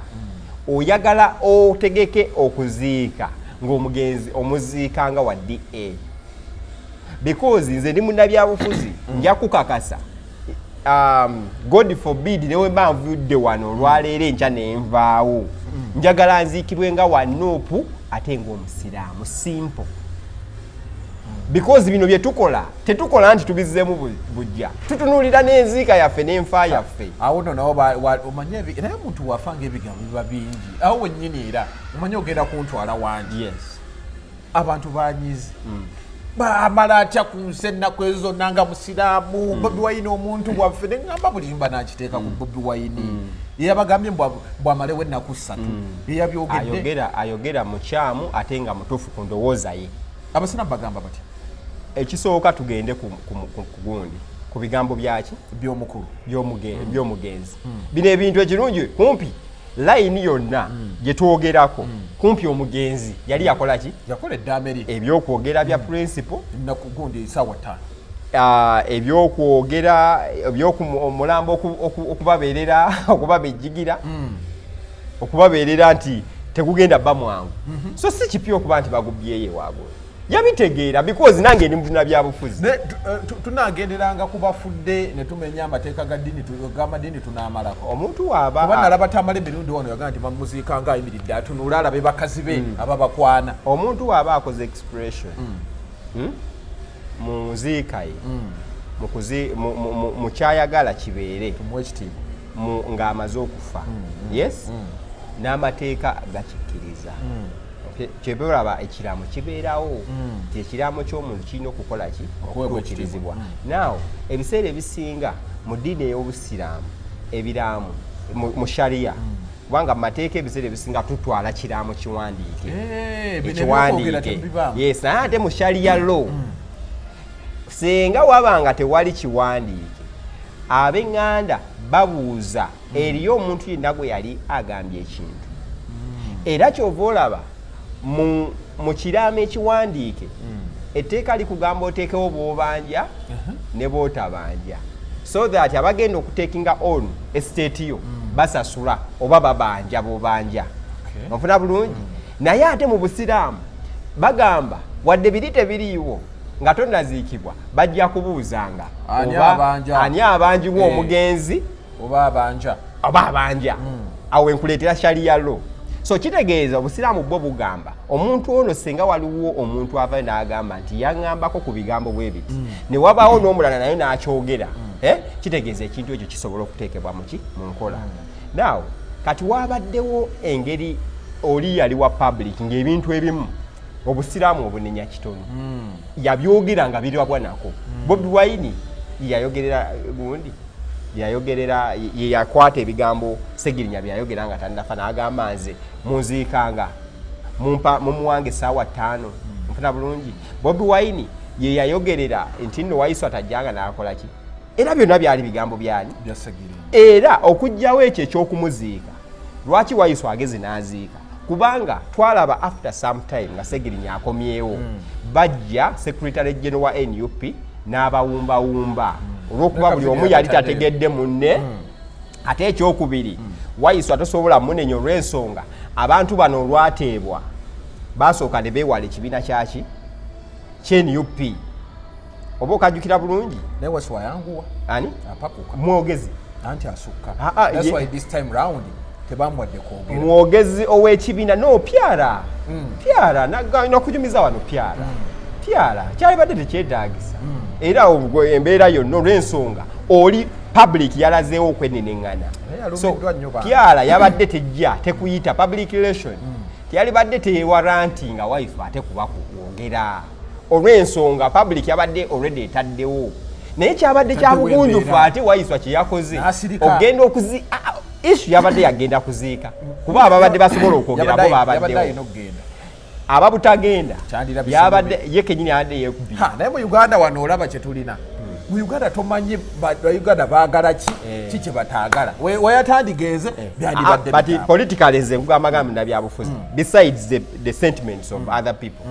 Speaker 5: oyagala otegeke okuziika ng'omugenzi omuziika nga wa DA because nze ndi munnabyabufuzi nja kukakasa God forbid newe manvudde wano olwaleero enkya nenvaawo njagala nziikibwe nga wanuupu ate ng'omusiraamu simple because bino bye tukola tetukola nti tubizzemu bujja tutunuulira n'enziika yaffe n'enfa yaffe
Speaker 4: awo nno nawo omanye era omuntu wafanga ebigambo biba bingi awo wennyini era omanye ogenda kuntwala wangi
Speaker 5: yes
Speaker 4: abantu banyizi baamala atya ku nsi ennaku ezo zonna nga musiraamu Bobiwine omuntu waffe neŋŋamba buli mba nakiteeka ku Bobiwine eyabagambye bwamalewo ennaku 3 eyabyogedde
Speaker 5: ayogera mukyamu ate nga mutuufu ku ndowooza ye
Speaker 4: abasiraamu bagamba batya
Speaker 5: ekisooka tugende ku gundi ku bigambo byaki
Speaker 4: by'omukulu
Speaker 5: by'omugenzi bino ebintu ekirungi kumpi layini yonna gye twogerako kumpi omugenzi yali yakola ki
Speaker 4: yakola eddaame lye
Speaker 5: ebyokwogera bya principle
Speaker 4: ennaku gundi essaawa 5
Speaker 5: ebyokwogera ebyomulambo okubabeerera okubabejjigira okubabeerera nti tegugenda bba mwangu so si kipya okuba nti bagubyeyo waabwe yabitegeera because nange ndi mutuna byabufuzi
Speaker 4: tunagenderanga kubafudde ne tumenya amateeka g'amadini tunaamalako
Speaker 5: omuntu waaba
Speaker 4: kuba nalaba tamala emirundi wano yagamba nti bamuziika nga ayimiridde atunuula alabe bakazi be ababakwana
Speaker 5: omuntu waaba akoze expression mu nziika ye mu kyayagala kibeere ng'amaze okufa yes n'amateeka gakikkiriza kyeberaba ekiraamo kibeerawo ekiraamo ky'omuntu kirina okukola ki okutuukirizibwa naw ebiseera ebisinga mu ddiini ey'obusiraamu ebiraamu mu shariya kubanga mu mateeka ebiseera ebisinga tutwala kiraamo kiwandiike ekiwandiike yes naye ate mu shariya law senga wabanga tewali kiwandiike ab'eŋŋanda babuuza eriyo omuntu yenna gwe yali agambye ekintu era kyova olaba mu kiraamo ekiwandiike etteeka likugamba oteekewo bw'obanja ne bw'otabanja so that abagenda okuteekinga on estate yo basasula oba babanja bw'obanja onfuna bulungi naye ate mu busiraamu bagamba wadde biri tebiriiwo nga tonnaziikibwa bajja kubuuzanga ani abanjibwa omugenzi
Speaker 4: oba abanja
Speaker 5: awo enkuleetera shariya lo so kitegeeza obusiraamu bwo bugamba omuntu ono senga waliwo omuntu avayo n'agamba nti yaŋŋambako ku bigambo bwe biti ne wabaawo n'omulala naye n'akyogera kitegeeza ekintu ekyo kisobola okuteekebwa mu nkola naw kati wabaddewo engeri oli yali wa public ng'ebintu ebimu obusiraamu obunenya kitono yabyogera nga birabwa nako Bobiwine yayogerera gundi yayogerera yakwata ebigambo Segirinya byayogera nga tandafa n'agamba nze munziikanga mumuwange essaawa 5 nfuna bulungi Bobiwine ye yayogerera nti nno Waiso atajjanga n'akola ki era byonna byali bigambo byani
Speaker 4: bya Segirinya
Speaker 5: era okujjawo ekyo eky'okumuziika lwaki Waiso ageze n'aziika kubanga twalaba after some time nga Segirinya akomyewo bajja Secretary General wa NUP n'abawumbawumba olw'okuba buli omu yali tategedde munne ate ekyokubiri Waiso atasobola munenya olw'ensonga abantu bano olwateebwa basooka ne beewala ekibiina kyaki ky'NUP oba okajjukira bulungi
Speaker 4: naye Waiso wayanguwa
Speaker 5: ani
Speaker 4: apakuka
Speaker 5: mwogezi
Speaker 4: anti asukka that's why this time round tebamwadde kwogera
Speaker 5: mwogezi ow'ekibiina no pyara nakujumiza wano pyara kyalibadde tekyetaagisa era embeera yonna olw'ensonga oli public yalazeewo okwenenengana so pyara yabadde tejja tekuyita public relation teyalibadde teyewaranti nga Waiso ate kuba kuwogera olw'ensonga public yabadde already etaddewo naye kyabadde kyabugunjufu ate Waiso kyeyakoze ogenda okuzi issue yabadde yagenda kuziika kuba ababadde basobola okwogera bo babaddewo ababutagenda yabadde ye kenyini yabadde yekubbi
Speaker 4: naye mu Uganda wano olaba kye tulina mu Uganda tomanyi Uganda baagala ki kye bataagala weyatandigeeze byandibadde
Speaker 5: but politically nze nkugamba gambi nabyabufuzi besides the sentiments of other people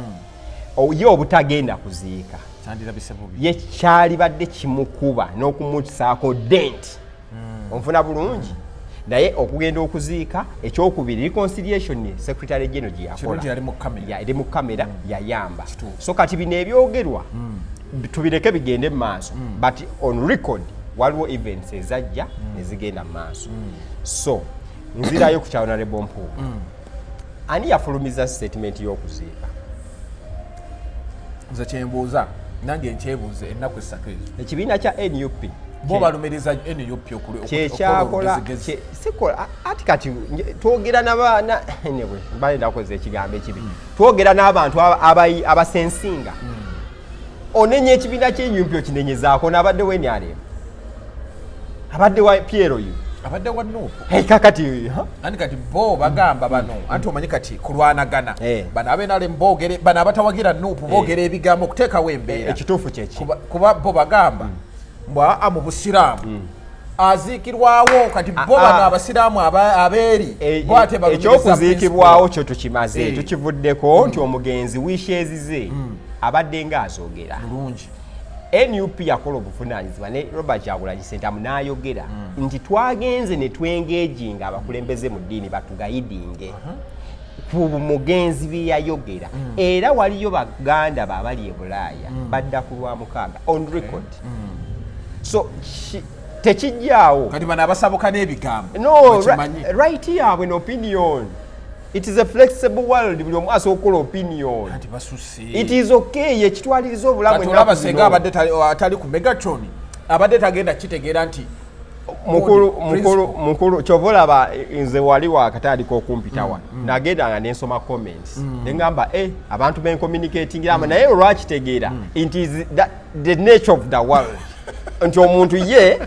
Speaker 5: ye obutagenda kuziika ye kyalibadde kimukuba n'okumusaako dent onfuna bulungi naye okugenda okuziika ekyokubiri reconciliation Secretary General gye yakola
Speaker 4: yali mu kamera
Speaker 5: yayamba so kati bino ebyogerwa tubireke bigende maaso but on record waliwo events ezajja nezigenda maaso so nzirayo ku Honorable Mpuga ani yafulumiza statement y'okuziika
Speaker 4: nze kyembuuza nange nkyebuuze ennaku essatu ezo
Speaker 5: ekibiina kya NUP
Speaker 4: bo balumiriza NUP
Speaker 5: kyekyakola sikola ati kati twogera n'abaana anyway mbale ndakoze ekigambo ekibi twogera n'abantu abasensinga onenye ekibiina ky'NUP okinenyezaako n'abadde w'enyalema abadde wa Piero yu
Speaker 4: abadde wa NUP
Speaker 5: kakati
Speaker 4: ani kati bo bagamba bano anti omanyi kati kulwanagana bano abenale mbogere bano abatawagira NUP bogere ebigambo okuteekawo embeera
Speaker 5: ekituufu kyeki
Speaker 4: kuba bo bagamba mbwa mu busiraamu aziikirwawo kati bo bano abasiraamu abeeri bwate
Speaker 5: ekyokuziikibwawo kyo tukimaze tukivuddeko nti omugenzi wisheezize abadde ng'azoogera
Speaker 4: bulungi
Speaker 5: NUP yakola obuvunaanyizibwa ne Robert Kyagulanyi Ssentamu n'ayogera nti twagenze ne twengeejinga abakulembeze mu ddiini batugayidinge ku mugenzi bye yayogera era waliyo baganda baabali e Bulaaya badda ku lwa 6 on record so tekijjaawo
Speaker 4: kati bano abasabuka n'ebigambo
Speaker 5: no right yaabwe n'opinion. It is a flexible world. Buli omu asobola opinion.
Speaker 4: Kati basusse.
Speaker 5: It is okay ekitwaliriza obulamu
Speaker 4: ennaku. Kati senga abadde atali ku Megatron abadde tagenda kitegeera nti mukulu kyovolaba nze wali wakatandika okumpitawa nagendanga nensoma comments nengamba abantu bencommunicatingira naye olwakitegeera it is the nature of the world nti omuntu ye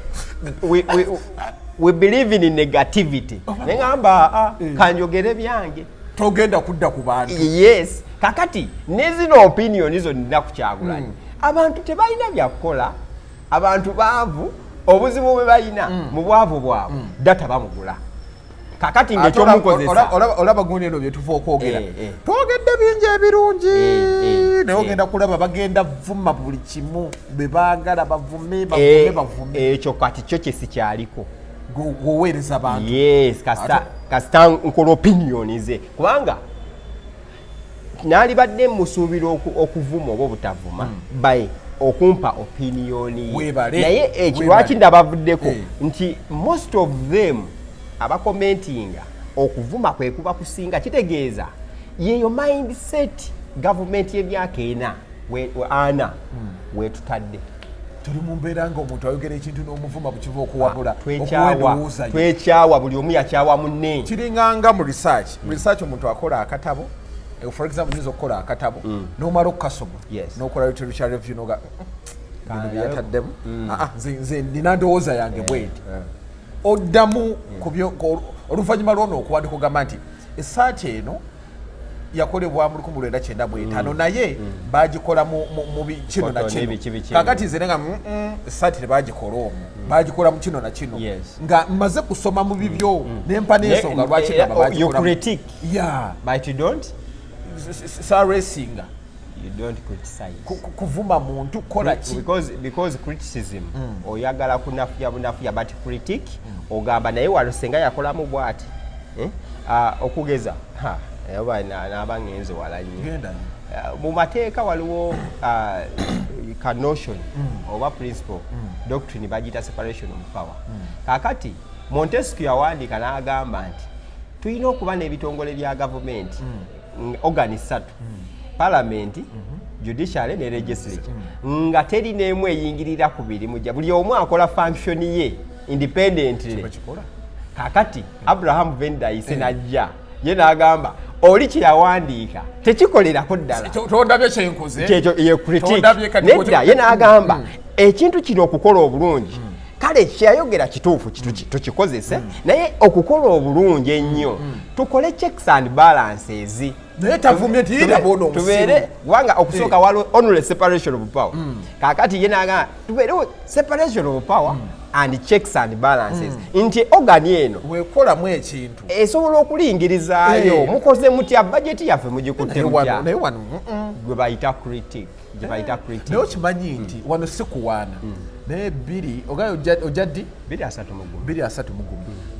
Speaker 4: we believe in negativity nengamba kanjogere byange togenda kudda ku bantu
Speaker 5: yes kakati nezino opinion izo nina ku Kyagulanyi abantu tebalina byakukola abantu baavu obuzibu bwe balina mu bwavu bwabwe data bamugula kakati ngekyo mukozesa
Speaker 4: olaba gundi eno bye tuva okwogera twogedde bingi ebirungi naye ogenda kulaba bagenda vuma buli kimu bwe baagala bavume
Speaker 5: ekyo kati kyo kye sikyaliko
Speaker 4: goweereza abantu
Speaker 5: yes kasita nkola opinion ze kubanga naali badde musuubira okuvuma oba obutavuma by okumpa opinion naye ekirwaki ndabavuddeko nti most of them abakomentinga okuvuma kwe kuba kusinga kitegeeza yeyo mindset government y'emyaka ena ana wetutadde
Speaker 4: tuli mu mbeera ng'omuntu ayogera ekintu n'omuvuma bukiva okuwabula
Speaker 5: twekyawa buli omu yakyawa munne
Speaker 4: kiringanga mu research omuntu akola akatabo for example nizo okukola akatabo n'omala okukasoma n'okola literature review noga bino byataddemu nze nina ndowooza yange bweti oddamu oluvannyuma lw'ono okuwandika ogamba nti essaati eno yakolebwa mu 1995 naye bagikola mu kino na kino kakati nze nga essaati tebagikola omwo bagikola mu kino na kino nga mmaze kusoma mu bibyo nempa n'ensonga lwaki gamba bagikola
Speaker 5: but you don't
Speaker 4: saresinga
Speaker 5: you don't criticize
Speaker 4: kuvuma muntu kola ki
Speaker 5: because criticism oyagala kunafuya bunafuya but critic ogamba naye walusenga yakolamu bwati okugeza n'abangenze wala nnyo mu mateeka waliwo ka notion oba principle doctrine bagita separation of power kakati Montesquieu yawandiika n'agamba nti tulina okuba n'ebitongole bya gavumenti organ 3 parliament judiciary ne legislature nga teri n'emu eyingirira ku birimu buli omu akola function ye independently kakati Abraham Vendaise najja ye n'agamba oli kyeyawandiika tekikolerako ddala
Speaker 4: tondabye kyenkoze
Speaker 5: kyekyo ye critique nedda ye n'agamba ekintu kino okukola obulungi kale kyayogera kituufu tukikozese naye okukola obulungi ennyo tukole checks and balances
Speaker 4: naye tavumye nti yinabona
Speaker 5: tubeere wanga okusooka waliwo only separation of power kakati ye n'agamba tubeerewo separation of power and checks and balances nti ogani eno
Speaker 4: wekolamu ekintu
Speaker 5: esobola okulingirizayo mukoze mutya budget yaffe mugikutte mutya gwe bayita critic
Speaker 4: naye okimanyi nti wano si kuwaana naye bbiri ogayo ojaddi 230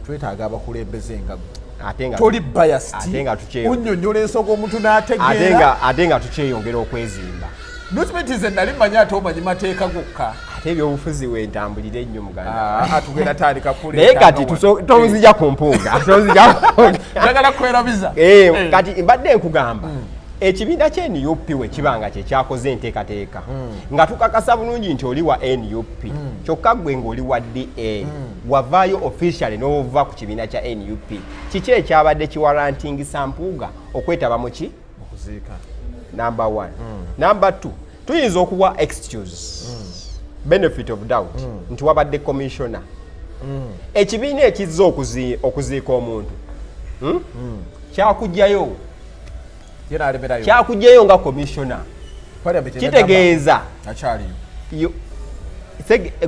Speaker 4: twetaaga abakulembeze nga toli biased unnyonnyola ensonga omuntu n'ategeera
Speaker 5: ate nga tukyeyongera okwezimba
Speaker 4: nze nali mmanyi ate omanyi mateeka gokka
Speaker 5: ate ebyobufuzi wentambulire ennyo muganda
Speaker 4: atugenda tandika kule
Speaker 5: naye kati tozija ku mpuga
Speaker 4: njagala kwerabiza
Speaker 5: kati mbadde nkugamba ekibiina kya NUP we kibanga kye kyakoze enteekateeka nga tukakasa bulungi nti oli wa NUP kyokka gwe ng'oli wa DA wavaayo officially n'ova ku kibiina kya NUP kiki ekyabadde kiwarantingisa Mpuga okwetaba mu ki
Speaker 4: okuziika
Speaker 5: number 1 number 2 tuyinza okuwa excuse benefit of doubt nti wabadde commissioner ekibiina ekizza okuziika omuntu kyakugjayo kyakugjayo nga commissioner kitegeeza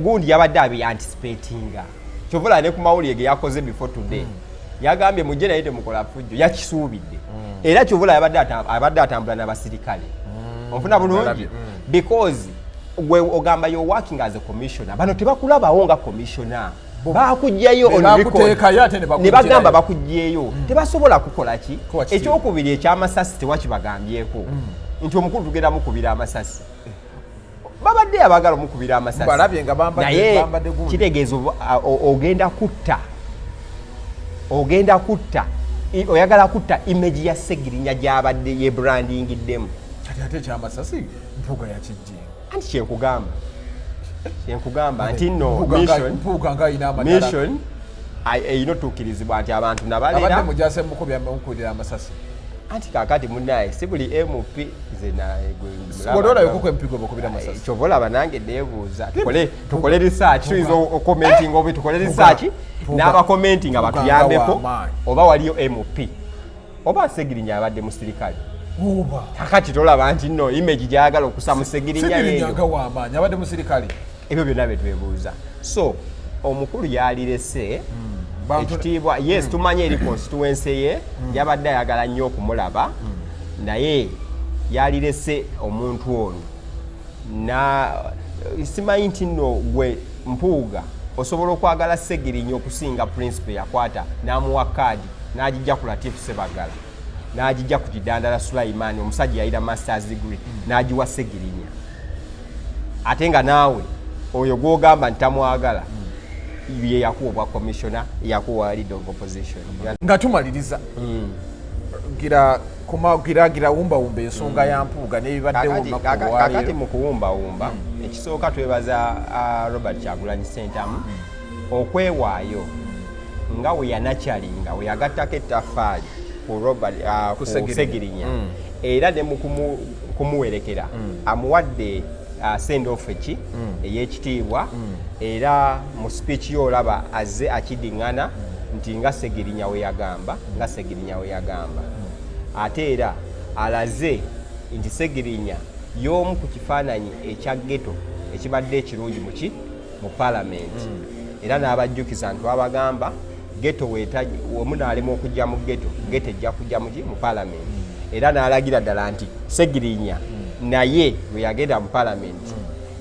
Speaker 5: gundi yabadde anticipatinga kyovula ne ku mawulire ge yakoze before today yagambye mujje naye temukola fujjo yakisuubidde era kyovula abadde atambula n'abasirikale onfuna bulungi because gwe ogamba you're working as a commissioner bano tebakulabawo nga commissioner bakugjayo on record ne bagamba bakugjeyo tebasobola kukola ki ekyokubiri ekyamasasi tewakibagambyeko nti omukulu tugenda mukubira amasasi babadde abagala omukubira amasasi naye kitegeeza ogenda kutta oyagala kutta image ya Segirinya gyabadde yebrandingiddemu
Speaker 4: ate ekyamasasi Mpuga yakijje
Speaker 5: anti kyenkugamba nti no mission eyinotuukirizibwa nti abantu nabalera
Speaker 4: mujase mukubya mukubira amasasi
Speaker 5: anti kakati munaye si buli MP kyovolaba nange nebuuza tukole research tuyinza okomentinga obi tukole research n'abakomenti nga batuyambeko oba waliyo MP oba Segirinya abadde musirikale kakati tolaba nti no image gyayagala okusa mu Segirinya yeyo
Speaker 4: abadde musirikale
Speaker 5: ebyo byonna betwebuuza so omukulu yalirese ekitiibwa yes tumanye eri constituency ye yabadde ayagala nnyo okumulaba naye yalirese omuntu ono simanyi nti nno gwe Mpuga osobola okwagala Segirinya okusinga principal yakwata n'amuwa kaadi n'agijja ku Latif Sebagala n'agijja ku Kidandala Sulaiman omusajja yayira masters degree n'agiwa Segirinya ate nga naawe oyo gwogamba ntamwagala ye yakuwa commissioner yakuwa leader of opposition
Speaker 4: nga tumaliriza gira wumba ensonga ya Mpuga n'ebibaddewo
Speaker 5: kakati mu kuwumba ekisooka twebaza Robert Kyagulanyi Ssentamu okwewaayo nga we yanakyalinga we yagattako ettaffaali ku Segirinya era ne mu kumuwerekera amuwadde send off ey'ekitiibwa era mu speech y'olaba azze akidiŋŋana nti nga Segirinya we yagamba ate era alaze nti Segirinya y'omu ku kifaananyi ekya ghetto ekibadde ekirungi mu palamenti era n'abajjukiza nti abagamba ghetto omunaalema okujja mu ghetto ejja kujja mu palamenti era n'alagira ddala nti Segirinya naye we yagenda mu palamenti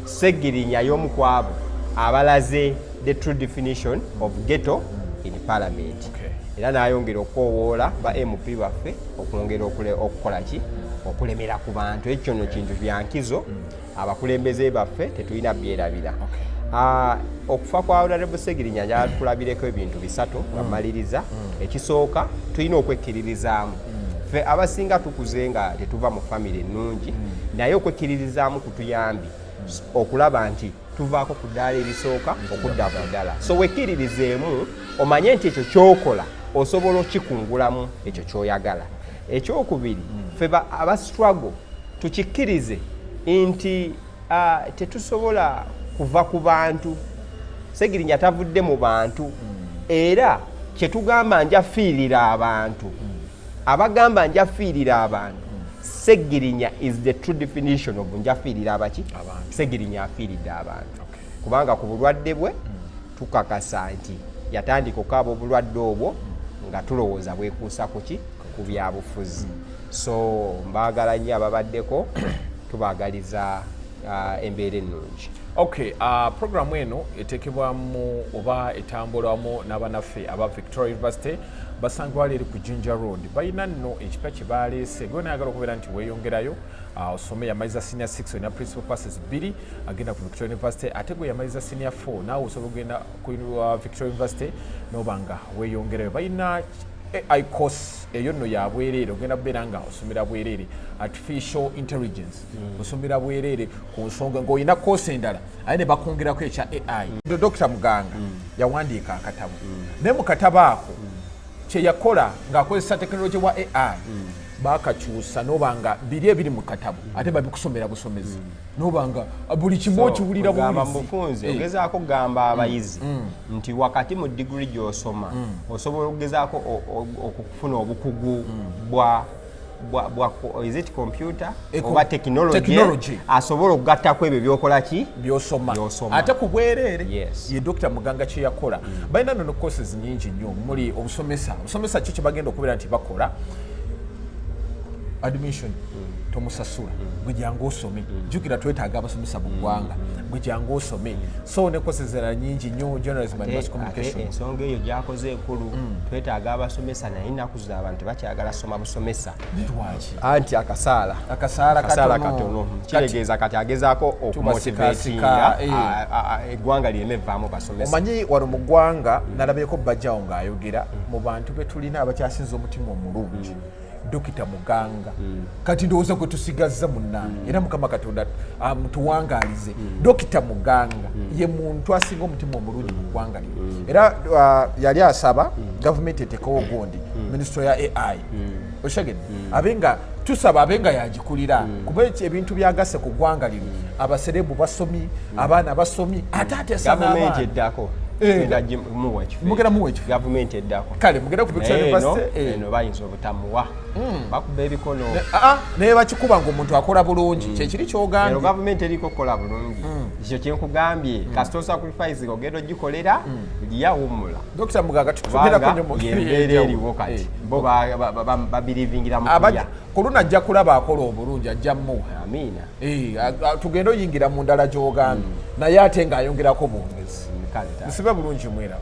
Speaker 5: Segirinya y'omu ku abo abalaze the true definition of ghetto in parliament era n'ayongera okwowoola ba MP baffe okwongera okukola ki okulemera ku bantu ekyo nno kintu byankizo abakulembeze baffe tetulina byerabira okufa kwa Honorable Segirinya njala tukulabireko ebintu bisatu nga mmaliriza ekisooka tulina okwekkiririzaamu ffe abasinga tukuze nga tetuva mu famire ennungi naye okwekkiririzaamu kutuyambi okulaba nti tuvaako ku ddaala erisooka okudda ku ddala so wekkiririzeemu omanye nti ekyo kyokola osobola okikungulamu ekyo kyoyagala ekyokubiri ffe aba struggle tukikkirize nti tetusobola kuva ku bantu Segirinya tavudde mu bantu era kyetugamba njafiirira abantu abagamba njafiirira abantu Segirinya is the true definition of njafiirira abaki Segirinya afiiridde abantu kubanga ku bulwadde bwe tukakasa nti yatandika okukaaba obulwadde obwo nga tulowooza bwekuusa kuki ku byabufuzi so mbaagala nnyo ababaddeko tubaagaliza embeera ennungi programu eno eteekebwamu oba etambulwamu n'abanaffe aba Victoria University
Speaker 4: basangwa leero ku Jinja Road balina nno ekipya kye baleese gwe nayagala okubeera nti weeyongerayo osome yamaliza senior 6 olina principal classes 2 agenda ku Victoria University ate gwe yamaliza senior 4 naawe osobola okugenda ku Victoria University noba nga weeyongerayo balina AI course eyo nno ya bwereere ogenda kubeera nga osomera bwereere artificial intelligence osomera bwereere ku nsonga ng'olina course endala aye ne bakongerako ekya AI. Dr. Muganga yawandiika akatabo naye mu katabo ako kye yakola ng'akozesa tekinologi wa AI bakakyusa noba nga biri ebiri mu katabo ate babikusomera busomezi noba nga buli kimu okiwulira
Speaker 5: bufunze ogezaako kugamba abayizi nti wakati mu digiri gy'osoma osobola okugezaako okufuna obukugu bwa is it computer oba technology asobola okugattako ebyo byokola ki
Speaker 4: byosoma ate ku bwereere ye Dr. Muganga kye yakola balina nono courses nyingi nnyo muli obusomesa ki kye bagenda okubeera nti bakola admission tomusasula gwe jangu osome jukira twetaaga abasomesa mu ggwanga gwe jangu osome so ne kosezera nyingi nnyo journalism and mass communication
Speaker 5: ensonga eyo gyakoze enkulu twetaaga abasomesa naye ennaku zino abantu bakyagala soma busomesa anti akasaala katono kiregeeza kati agezaako okumotivatinga eggwanga lyeme evaamu basomesa.
Speaker 4: Omanyi wano mu ggwanga nalabyeko bajjawo ng'ayogera mu bantu be tulina abakyasinza omutima omulungi Dr. Muganga kati ndowooza gwe tusigazza munnange era Mukama Katonda mutuwangaalize Dr. Muganga ye muntu asinga omutima omulungi mu ggwanga lino era yali asaba gavumenti eteekawo ogundi minisitule ya AI oshagede abenga tusaba abenga yagikulira kuba ebintu byagasse ku ggwanga lino abaserebu basomi abaana basomi ate
Speaker 5: gavumenti eddako
Speaker 4: mugera muwa ekifo
Speaker 5: gavumenti eddako
Speaker 4: kale mugera ku Victoria University
Speaker 5: eno bayinza obutamuwa bakuba ebikono
Speaker 4: naye bakikuba ng'omuntu akola bulungi kyekiri kyogambye
Speaker 5: gavumenti eriko okukola bulungi ekyo kyenkugambye kasita osacrifice ogenda ogikolera liyawummula
Speaker 4: Dr. Muganga tutugerako nnyo mu
Speaker 5: embeera eriwo kati bo babirivingira mu kulya
Speaker 4: ku luno ajja kulaba akola obulungi ajja mmuwa
Speaker 5: amiina
Speaker 4: tugenda oyingira mu ndala gy'ogambye naye ate ng'ayongerako bwongezi nsibe bulungi mwera